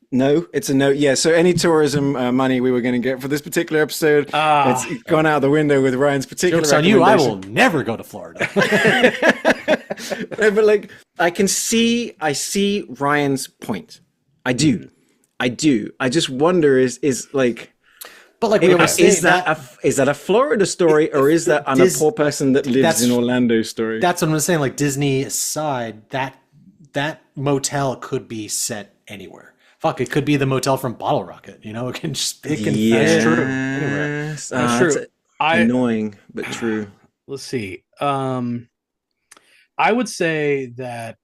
No, it's a no. Yeah, so any tourism money we were going to get for this particular episode, it's gone out the window with Ryan's particular Joke's on you, I will never go to Florida. But like, I see Ryan's point. I do. I just wonder is like, but like, is that a Florida story, or is that a poor person that lives in Orlando story? That's what I'm saying. Like, Disney aside, that motel could be set anywhere. Fuck, it could be the motel from Bottle Rocket. You know, it can that's true. Anywhere. That's true. Annoying, but true. Let's see. I would say that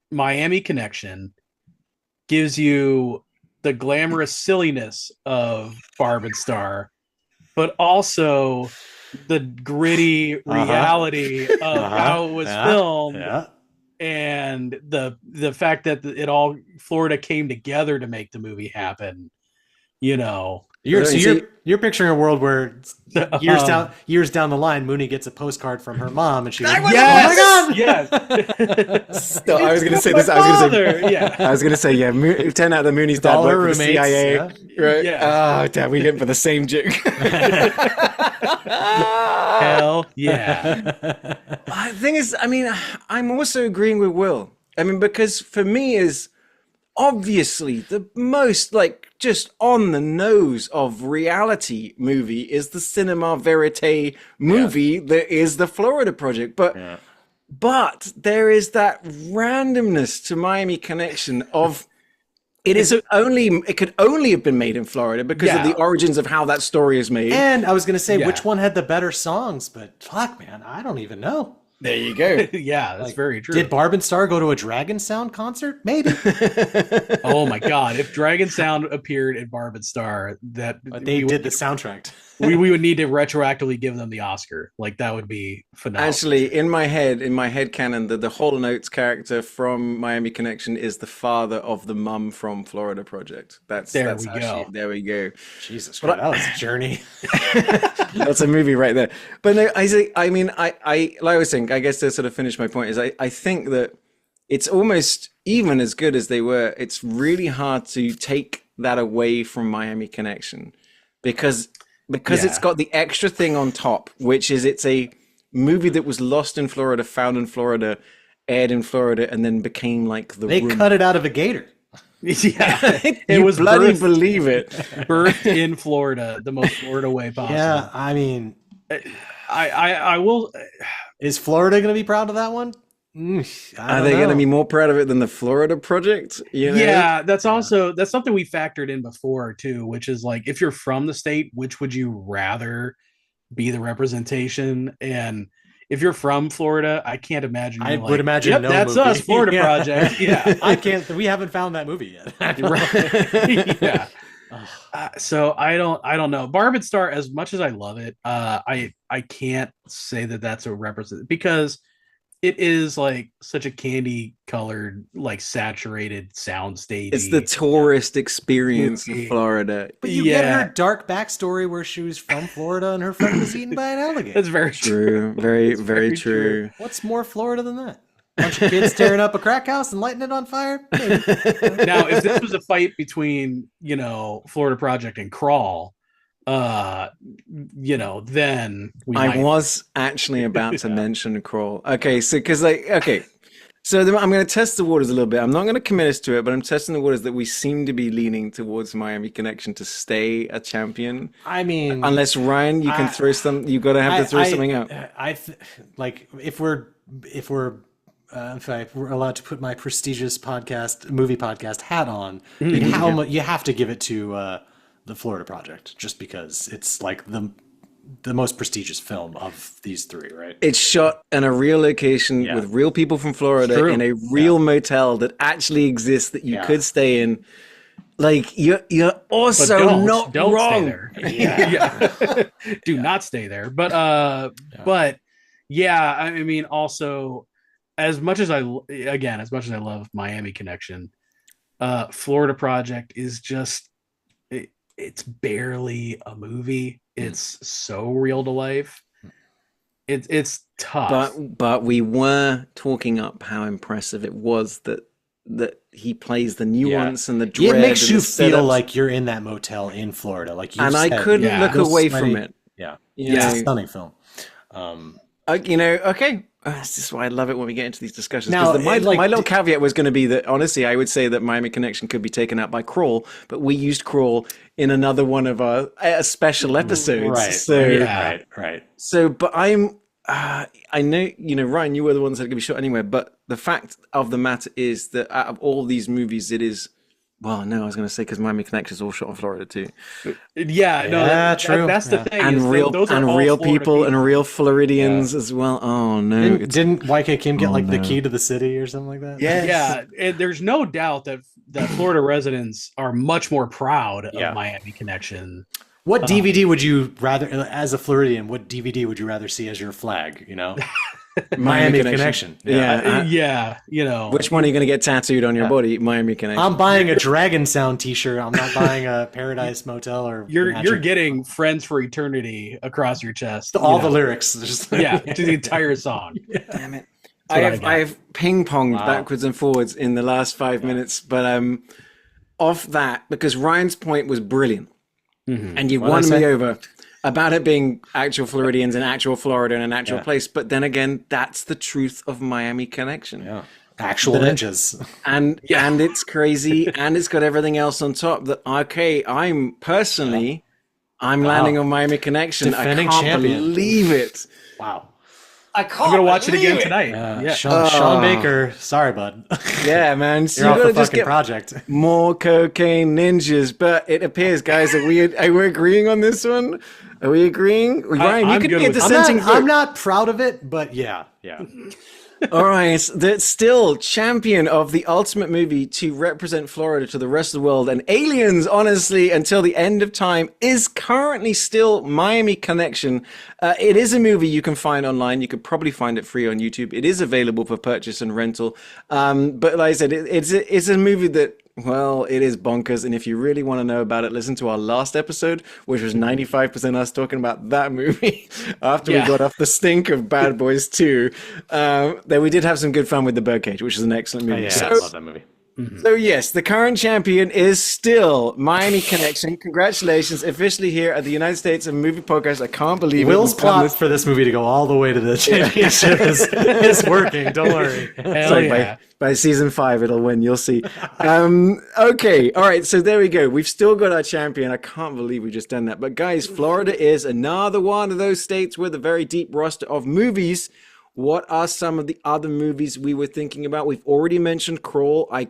Miami Connection gives you the glamorous silliness of Barb and Star, but also the gritty reality of how it was filmed. Yeah. And the fact that Florida came together to make the movie happen, you know. You're picturing a world where years down the line, Mooney gets a postcard from her mom, and she goes, "Oh my god, yes!" No, I was going to say this. I was going to say, it turned out that Mooney's dad worked for the CIA, right? Yeah. Oh, damn, we went for the same joke. Hell yeah! The thing is, I mean, I'm also agreeing with Will. I mean, because for me is obviously the most like just on the nose of reality movie is the cinema verite movie that is the Florida Project. But there is that randomness to Miami Connection of it could only have been made in Florida because of the origins of how that story is made. And I was going to say which one had the better songs, but fuck, man, I don't even know. There you go. Yeah, that's very true. Did Barb and Star go to a Dragon Sound concert? Maybe. Oh my god! If Dragon Sound appeared at Barb and Star, did the soundtrack. we would need to retroactively give them the Oscar. Like, that would be phenomenal. Actually, in my head canon, the Hall & Oates character from Miami Connection is the father of the mum from Florida Project. There we go. Jesus Christ, that was a journey. That's a movie right there. But no, I mean, like I was saying, I guess to sort of finish my point is I think that it's almost even as good as they were. It's really hard to take that away from Miami Connection because it's got the extra thing on top, which is it's a movie that was lost in Florida, found in Florida, aired in Florida, and then became like They cut it out of a gator. Yeah, it was bloody believe it. Birthed in Florida, the most Florida way possible. Yeah, I mean, I will. Is Florida going to be proud of that one? Are they going to be more proud of it than the Florida Project? You know? Yeah, that's something we factored in before too, which is like, if you're from the state, which would you rather be the representation? And if you're from Florida, I can't imagine. I would imagine yep, no that's movie. Us, Florida Project. Yeah, I can't. We haven't found that movie yet. Right. Yeah. So I don't know. Barb and Star, as much as I love it, I can't say that that's a represent, because it is like such a candy colored, like saturated sound stage. It's the tourist experience in Florida. But you get her dark backstory where she was from Florida and her friend was eaten by an alligator. That's very true. Very true. What's more Florida than that? Bunch of kids tearing up a crack house and lighting it on fire. Maybe. Now, if this was a fight between, Florida Project and Crawl, then I was actually about to mention Crawl. Okay, so so I'm going to test the waters a little bit. I'm not going to commit us to it, but I'm testing the waters that we seem to be leaning towards Miami Connection to stay a champion. I mean, unless Ryan, you can throw some. You got to have to throw something out. If we're allowed to put my prestigious movie podcast hat on, you have to give it to the Florida Project, just because it's like the the most prestigious film of these three, right? It's shot in a real location with real people from Florida in a real motel that actually exists that you could stay in. Like you're also not wrong. Stay there. Yeah. Do not stay there. But yeah, I mean, also as much as I love Miami Connection, Florida Project is just it's barely a movie. It's so real to life. It's tough. But we were talking up how impressive it was that he plays the nuance and the dread. It makes you feel setups. like you're in that motel in Florida. Like you and said, I couldn't look away from it. Yeah, You know, it's a stunning film. Okay. This is why I love it when we get into these discussions. Now, My little caveat was going to be that, honestly, I would say that Miami Connection could be taken out by Crawl, but we used Crawl in another one of our special episodes. Right. So, but I know, Ryan, you were the ones that are going to be shot anyway, but the fact of the matter is that out of all these movies, it is, well, no, I was going to say because Miami Connection is all shot in Florida too. Yeah, true. That's the thing. And real people and real Floridians as well. Oh no! Didn't YK Kim get the key to the city or something like that? Yes. Yeah, and there's no doubt that Florida residents are much more proud of Miami Connection. What DVD would you rather, as a Floridian, what DVD would you rather see as your flag? You know, Miami Connection. Yeah. You know, which one are you going to get tattooed on your body? Miami Connection. I'm buying a Dragon Sound T-shirt. I'm not buying a Paradise Motel or. You're getting Friends for Eternity across your chest. All the lyrics. To the entire song. Damn it! I've ping ponged backwards and forwards in the last 5 minutes, but off that because Ryan's point was brilliant. Mm-hmm. And you won me over about it being actual Floridians in actual Florida in an actual place. But then again, that's the truth of Miami Connection. Yeah. Actual ninjas. And it's crazy. And it's got everything else on top that, I'm landing on Miami Connection. Defending I can't champion. Believe it. Wow. I'm going to watch it again tonight. Sean Baker. Sorry, bud. Yeah, man. So You're off the just fucking project. More cocaine ninjas. But it appears, guys, that we're agreeing on this one. Are we agreeing? Ryan, you could be a dissenting vote. I'm not proud of it, but yeah. All right, the still champion of the ultimate movie to represent Florida to the rest of the world and aliens, honestly, until the end of time, is currently still Miami Connection. It is a movie you can find online. You could probably find it free on YouTube. It is available for purchase and rental. But like I said, it's a movie that, well, it is bonkers. And if you really want to know about it, listen to our last episode, which was 95% us talking about that movie after we got off the stink of Bad Boys 2. Then we did have some good fun with The Birdcage, which is an excellent movie. I love that movie. Mm-hmm. So yes, the current champion is still Miami Connection. Congratulations, officially here at the United States of Movie Podcast. I can't believe Will's plot for this movie to go all the way to the championship is working. Don't worry. By season 5, it'll win. You'll see. Okay. All right. So there we go. We've still got our champion. I can't believe we just done that. But guys, Florida is another one of those states with a very deep roster of movies. What are some of the other movies we were thinking about? We've already mentioned Crawl. I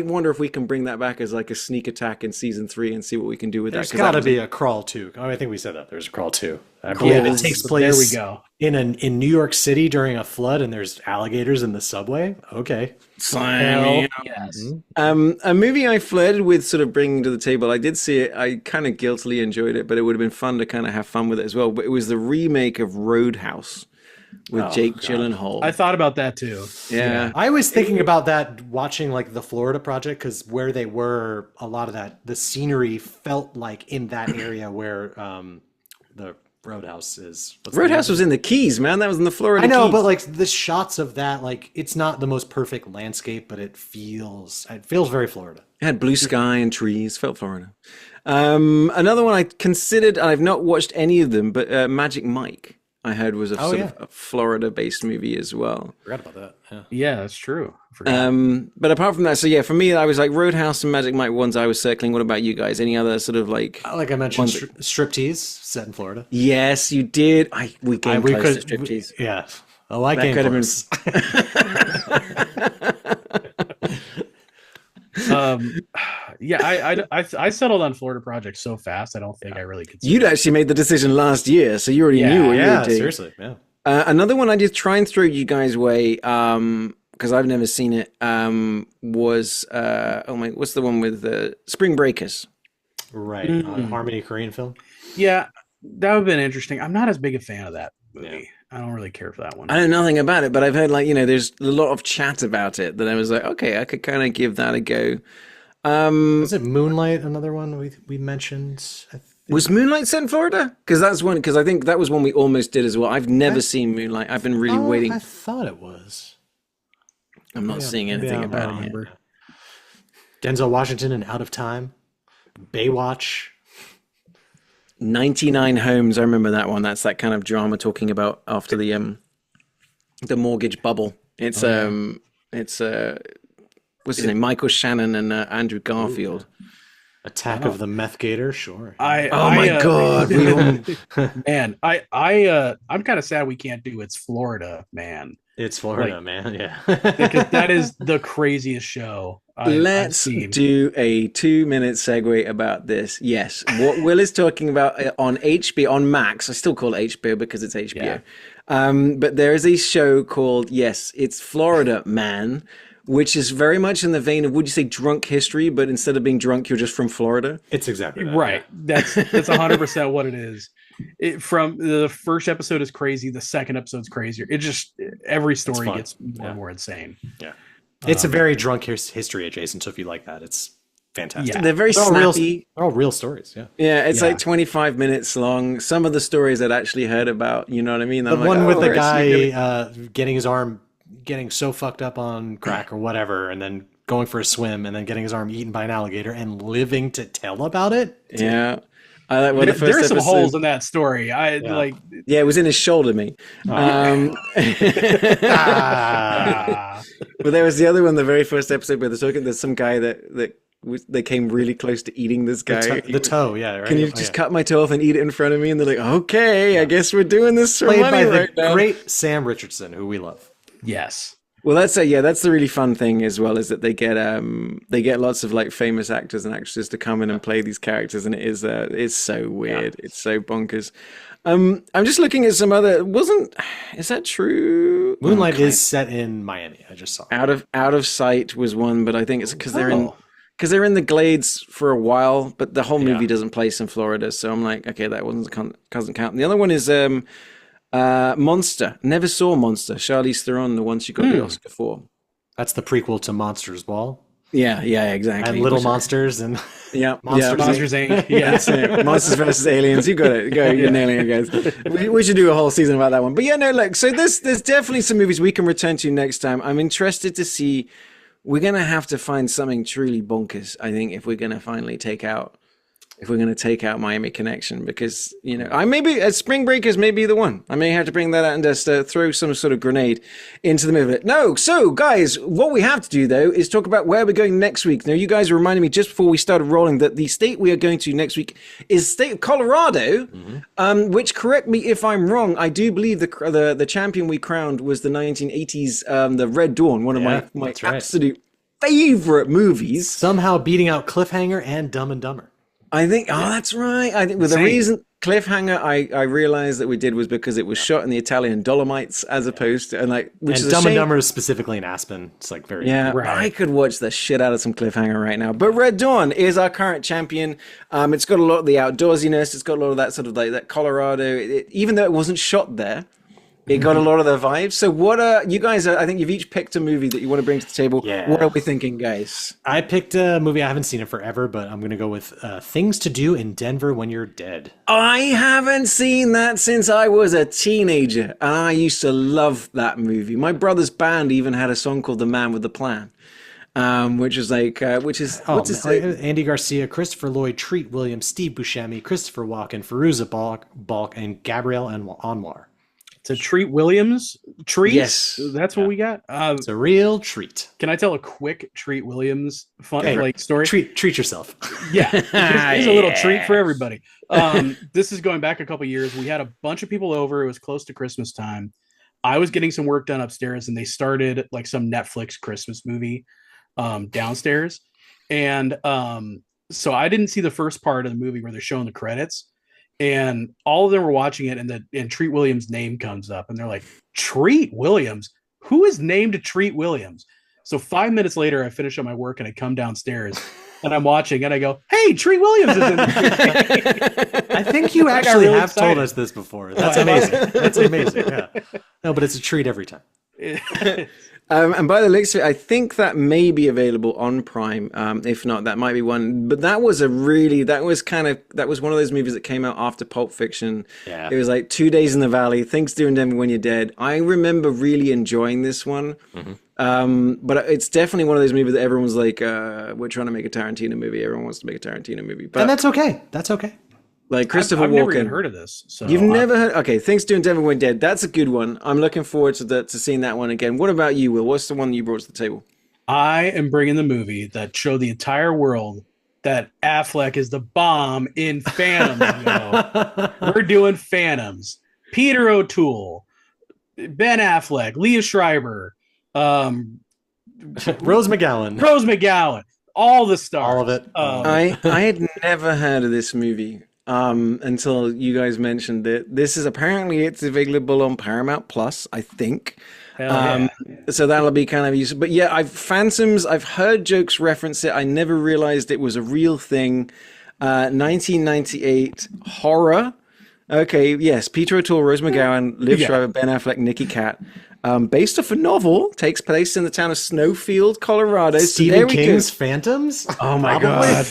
wonder if we can bring that back as like a sneak attack in season 3 and see what we can do with There's that. There's got to be a Crawl 2. I think we said that. There's a Crawl 2. I believe it takes place in New York City during a flood and there's alligators in the subway. Okay. Yes. A movie I flirted with sort of bringing to the table. I did see it. I kind of guiltily enjoyed it, but it would have been fun to kind of have fun with it as well. But it was the remake of Roadhouse. With Jake Gyllenhaal. I thought about that too. Yeah. I was thinking about that watching like the Florida Project because where they were, a lot of that, the scenery felt like in that area where the Roadhouse is. Roadhouse was in the Keys, man. That was in the Florida Keys. I know, but like the shots of that, like it's not the most perfect landscape, but it feels very Florida. It had blue sky and trees, felt Florida. Another one I considered, I've not watched any of them, but Magic Mike. I heard was of a Florida-based movie as well. Forgot about that. Yeah, that's true. But apart from that, so yeah, for me, I was like Roadhouse and Magic Mike ones I was circling. What about you guys? Any other sort of like I mentioned, Striptease set in Florida. Yes, you did. We came close to Striptease. Yeah. Oh, I came close. I settled on Florida Project so fast. I don't think I really could. You'd actually made the decision last year, so you already knew what you were doing. Seriously, yeah. Another one I did try and throw you guys' way, because I've never seen it, was what's the one with Spring Breakers? Right, Harmony Korean film. Yeah, that would have been interesting. I'm not as big a fan of that movie. Yeah. I don't really care for that one. I know nothing about it, but I've heard there's a lot of chat about it that I was like, okay, I could kind of give that a go. Was it Moonlight? Another one we mentioned. Was Moonlight set in Florida? Because I think that was one we almost did as well. I've never seen Moonlight. I've been really waiting. I thought it was. I'm not seeing anything about it. Denzel Washington in Out of Time. Baywatch. 99 Homes. I remember that one. That's that kind of drama talking about after the mortgage bubble. It's what's his name? Michael Shannon and Andrew Garfield. Attack of the Meth Gator, sure. My God, man! I'm kind of sad we can't do It's Florida, man. It's Florida, man. Yeah, because that is the craziest show. Let's do a 2-minute segue about this. Yes, what Will is talking about on HBO, on Max. I still call it HBO because it's HBO. Yeah. But there is a show called It's Florida, Man, which is very much in the vein of, would you say, Drunk History, but instead of being drunk, you're just from Florida? It's exactly that. Right. That's 100% what it is. From the first episode is crazy, the second episode's crazier. It just, every story gets more and more insane. Yeah. It's a very drunk history adjacent, so if you like that, it's fantastic. Yeah. They're very snappy. They're all real stories, yeah. Yeah, it's like 25 minutes long. Some of the stories I'd actually heard about, you know what I mean? The one with the guy getting his arm, getting so fucked up on crack or whatever, and then going for a swim, and then getting his arm eaten by an alligator and living to tell about it. Yeah. There's some holes in that story. Yeah, it was in his shoulder, mate. But there was the other one, the very first episode where there's some guy that they came really close to eating this guy. The toe, yeah. Right? Can you just cut my toe off and eat it in front of me? And they're like, okay, I guess we're doing this for money by right the now. Great Sam Richardson, who we love. Yes. Well, that's the really fun thing as well, is that they get lots of like famous actors and actresses to come in and play these characters, and it's so weird, it's so bonkers. I'm just looking at some other. Is that true? Moonlight is set in Miami. I just saw Out of Sight was one, but I think it's because they're in the Glades for a while, but the whole movie doesn't place in Florida, so I'm like, okay, that doesn't count. And the other one is Monster. Never saw Monster. Charlize Theron, the one she got the Oscar for. That's the prequel to Monsters Ball. Yeah, exactly. And Little Monsters and Monsters Inc. Yeah, that's it. Monsters versus Aliens. You got it. You're nailing it, guys. We should do a whole season about that one. But look. So there's definitely some movies we can return to next time. I'm interested to see. We're gonna have to find something truly bonkers, I think, if we're gonna finally take out Miami Connection, because I maybe Spring Breakers may be the one. I may have to bring that out and just throw some sort of grenade into the middle of it. No, so guys, what we have to do though is talk about where we're going next week. Now, you guys reminded me just before we started rolling that the state we are going to next week is the state of Colorado, which, correct me if I'm wrong, I do believe the champion we crowned was the 1980s, the Red Dawn, one of my absolute favorite movies. Somehow beating out Cliffhanger and Dumb and Dumber. I think, that's right. I think the reason Cliffhanger, I realized that we did was because it was shot in the Italian Dolomites as opposed to, which is Dumb and Dumber is specifically in Aspen. It's like very, right. I could watch the shit out of some Cliffhanger right now. But Red Dawn is our current champion. It's got a lot of the outdoorsiness. It's got a lot of that sort of like that Colorado, even though it wasn't shot there. It got a lot of the vibes. So what are you guys? I think you've each picked a movie that you want to bring to the table. Yeah. What are we thinking, guys? I picked a movie. I haven't seen it forever, but I'm going to go with Things to Do in Denver When You're Dead. I haven't seen that since I was a teenager, and I used to love that movie. My brother's band even had a song called "The Man with the Plan," which is Andy Garcia, Christopher Lloyd, Treat Williams, Steve Buscemi, Christopher Walken, Fairuza Balk, and Gabrielle Anwar. It's a Treat Williams treat. Yes, that's what we got. It's a real treat. Can I tell a quick Treat Williams story? Treat yourself. Yeah, here's a little treat for everybody. This is going back a couple years. We had a bunch of people over. It was close to Christmas time. I was getting some work done upstairs, and they started like some Netflix Christmas movie downstairs. And so I didn't see the first part of the movie where they're showing the credits, and all of them were watching it, and Treat Williams' name comes up, and they're like, Treat Williams? Who is named Treat Williams? So 5 minutes later, I finish up my work and I come downstairs and I'm watching and I go, hey, Treat Williams is in there. I think you actually really have told us this before. That's amazing. That's amazing. Yeah. No, but it's a treat every time. And by the looks of it, I think that may be available on Prime. If not, that might be one. But that was that was one of those movies that came out after Pulp Fiction. Yeah. It was like 2 Days in the Valley, Things to Do in Denver When You're Dead. I remember really enjoying this one. But it's definitely one of those movies that everyone's like, we're trying to make a Tarantino movie. Everyone wants to make a Tarantino movie. But, and that's okay. That's okay. Like Christopher I've Walken. never even heard of this. So You've never heard? Okay, Things to Do in Denver When Dead. That's a good one. I'm looking forward to seeing that one again. What about you, Will? What's the one you brought to the table? I am bringing the movie that showed the entire world that Affleck is the bomb in Phantoms. We're doing Phantoms. Peter O'Toole, Ben Affleck, Leah Schreiber, Rose McGowan, all the stars. All of it. I had never heard of this movie until you guys mentioned it. This is apparently it's available on Paramount Plus, I think. Yeah. So that'll be kind of useful. But yeah, Phantoms, I've heard jokes reference it. I never realized it was a real thing. 1998 horror. Okay, yes, Peter O'Toole, Rose McGowan, Liv Schreiber, Ben Affleck, Nicky Katt. Based off a novel, takes place in the town of Snowfield, Colorado. Stephen King's Phantoms? Oh my God.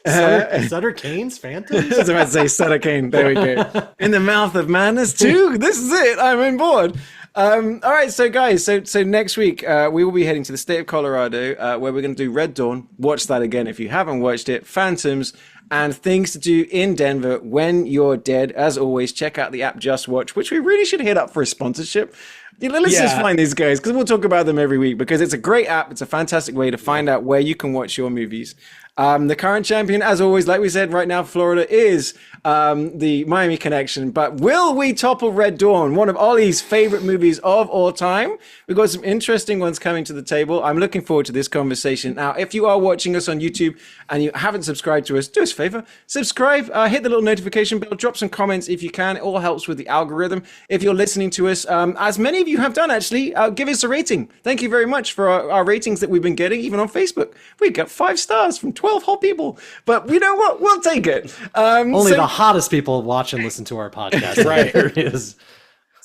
Sutter Kane's Phantoms? I was about to say Sutter Kane. There we go. In the Mouth of Madness 2. This is it. I'm on board. All right, so guys, so next week we will be heading to the state of Colorado where we're going to do Red Dawn. Watch that again if you haven't watched it. Phantoms and Things to Do in Denver When You're Dead. As always, check out the app Just Watch, which we really should hit up for a sponsorship. Let's just find these guys because we'll talk about them every week because it's a great app. It's a fantastic way to find out where you can watch your movies. The current champion, as always, like we said, right now, Florida is the Miami Connection. But will we topple Red Dawn, one of Ollie's favorite movies of all time? We've got some interesting ones coming to the table. I'm looking forward to this conversation. Now, if you are watching us on YouTube and you haven't subscribed to us, do us a favor, subscribe, hit the little notification bell, drop some comments if you can. It all helps with the algorithm. If you're listening to us, as many of you have done, actually, give us a rating. Thank you very much for our ratings that we've been getting, even on Facebook. We got 5 stars from 12 hot people, but you know what? We'll take it. Only the hottest people watch and listen to our podcast. Right. There it is.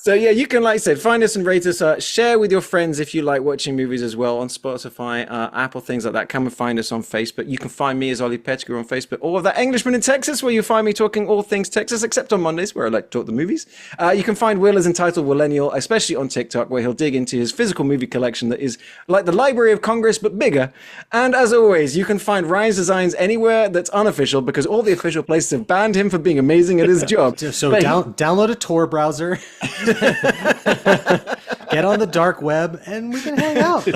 So yeah, you can, like I said, find us and rate us. Share with your friends if you like watching movies as well on Spotify, Apple, things like that. Come and find us on Facebook. You can find me as Ollie Pettigrew on Facebook, or that Englishman in Texas, where you find me talking all things Texas, except on Mondays, where I like to talk the movies. You can find Will as entitled Willennial, especially on TikTok, where he'll dig into his physical movie collection that is like the Library of Congress, but bigger. And as always, you can find Ryan's designs anywhere that's unofficial, because all the official places have banned him for being amazing at his job. So download a Tor browser. Get on the dark web and we can hang out.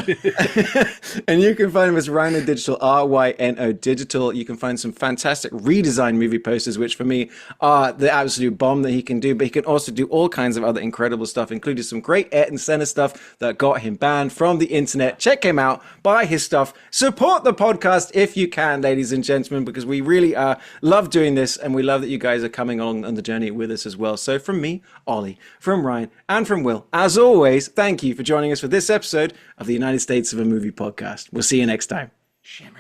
And you can find him as Rhino Digital, RYNO Digital. You can find some fantastic redesigned movie posters, which for me are the absolute bomb that he can do. But he can also do all kinds of other incredible stuff, including some great Air and Center stuff that got him banned from the internet. Check him out, buy his stuff, support the podcast if you can, ladies and gentlemen, because we really love doing this and we love that you guys are coming along on the journey with us as well. So from me, Ollie, from Ryan, and from Will, as always, thank you for joining us for this episode of the United States of a Movie podcast. We'll see you next time. Shimmer.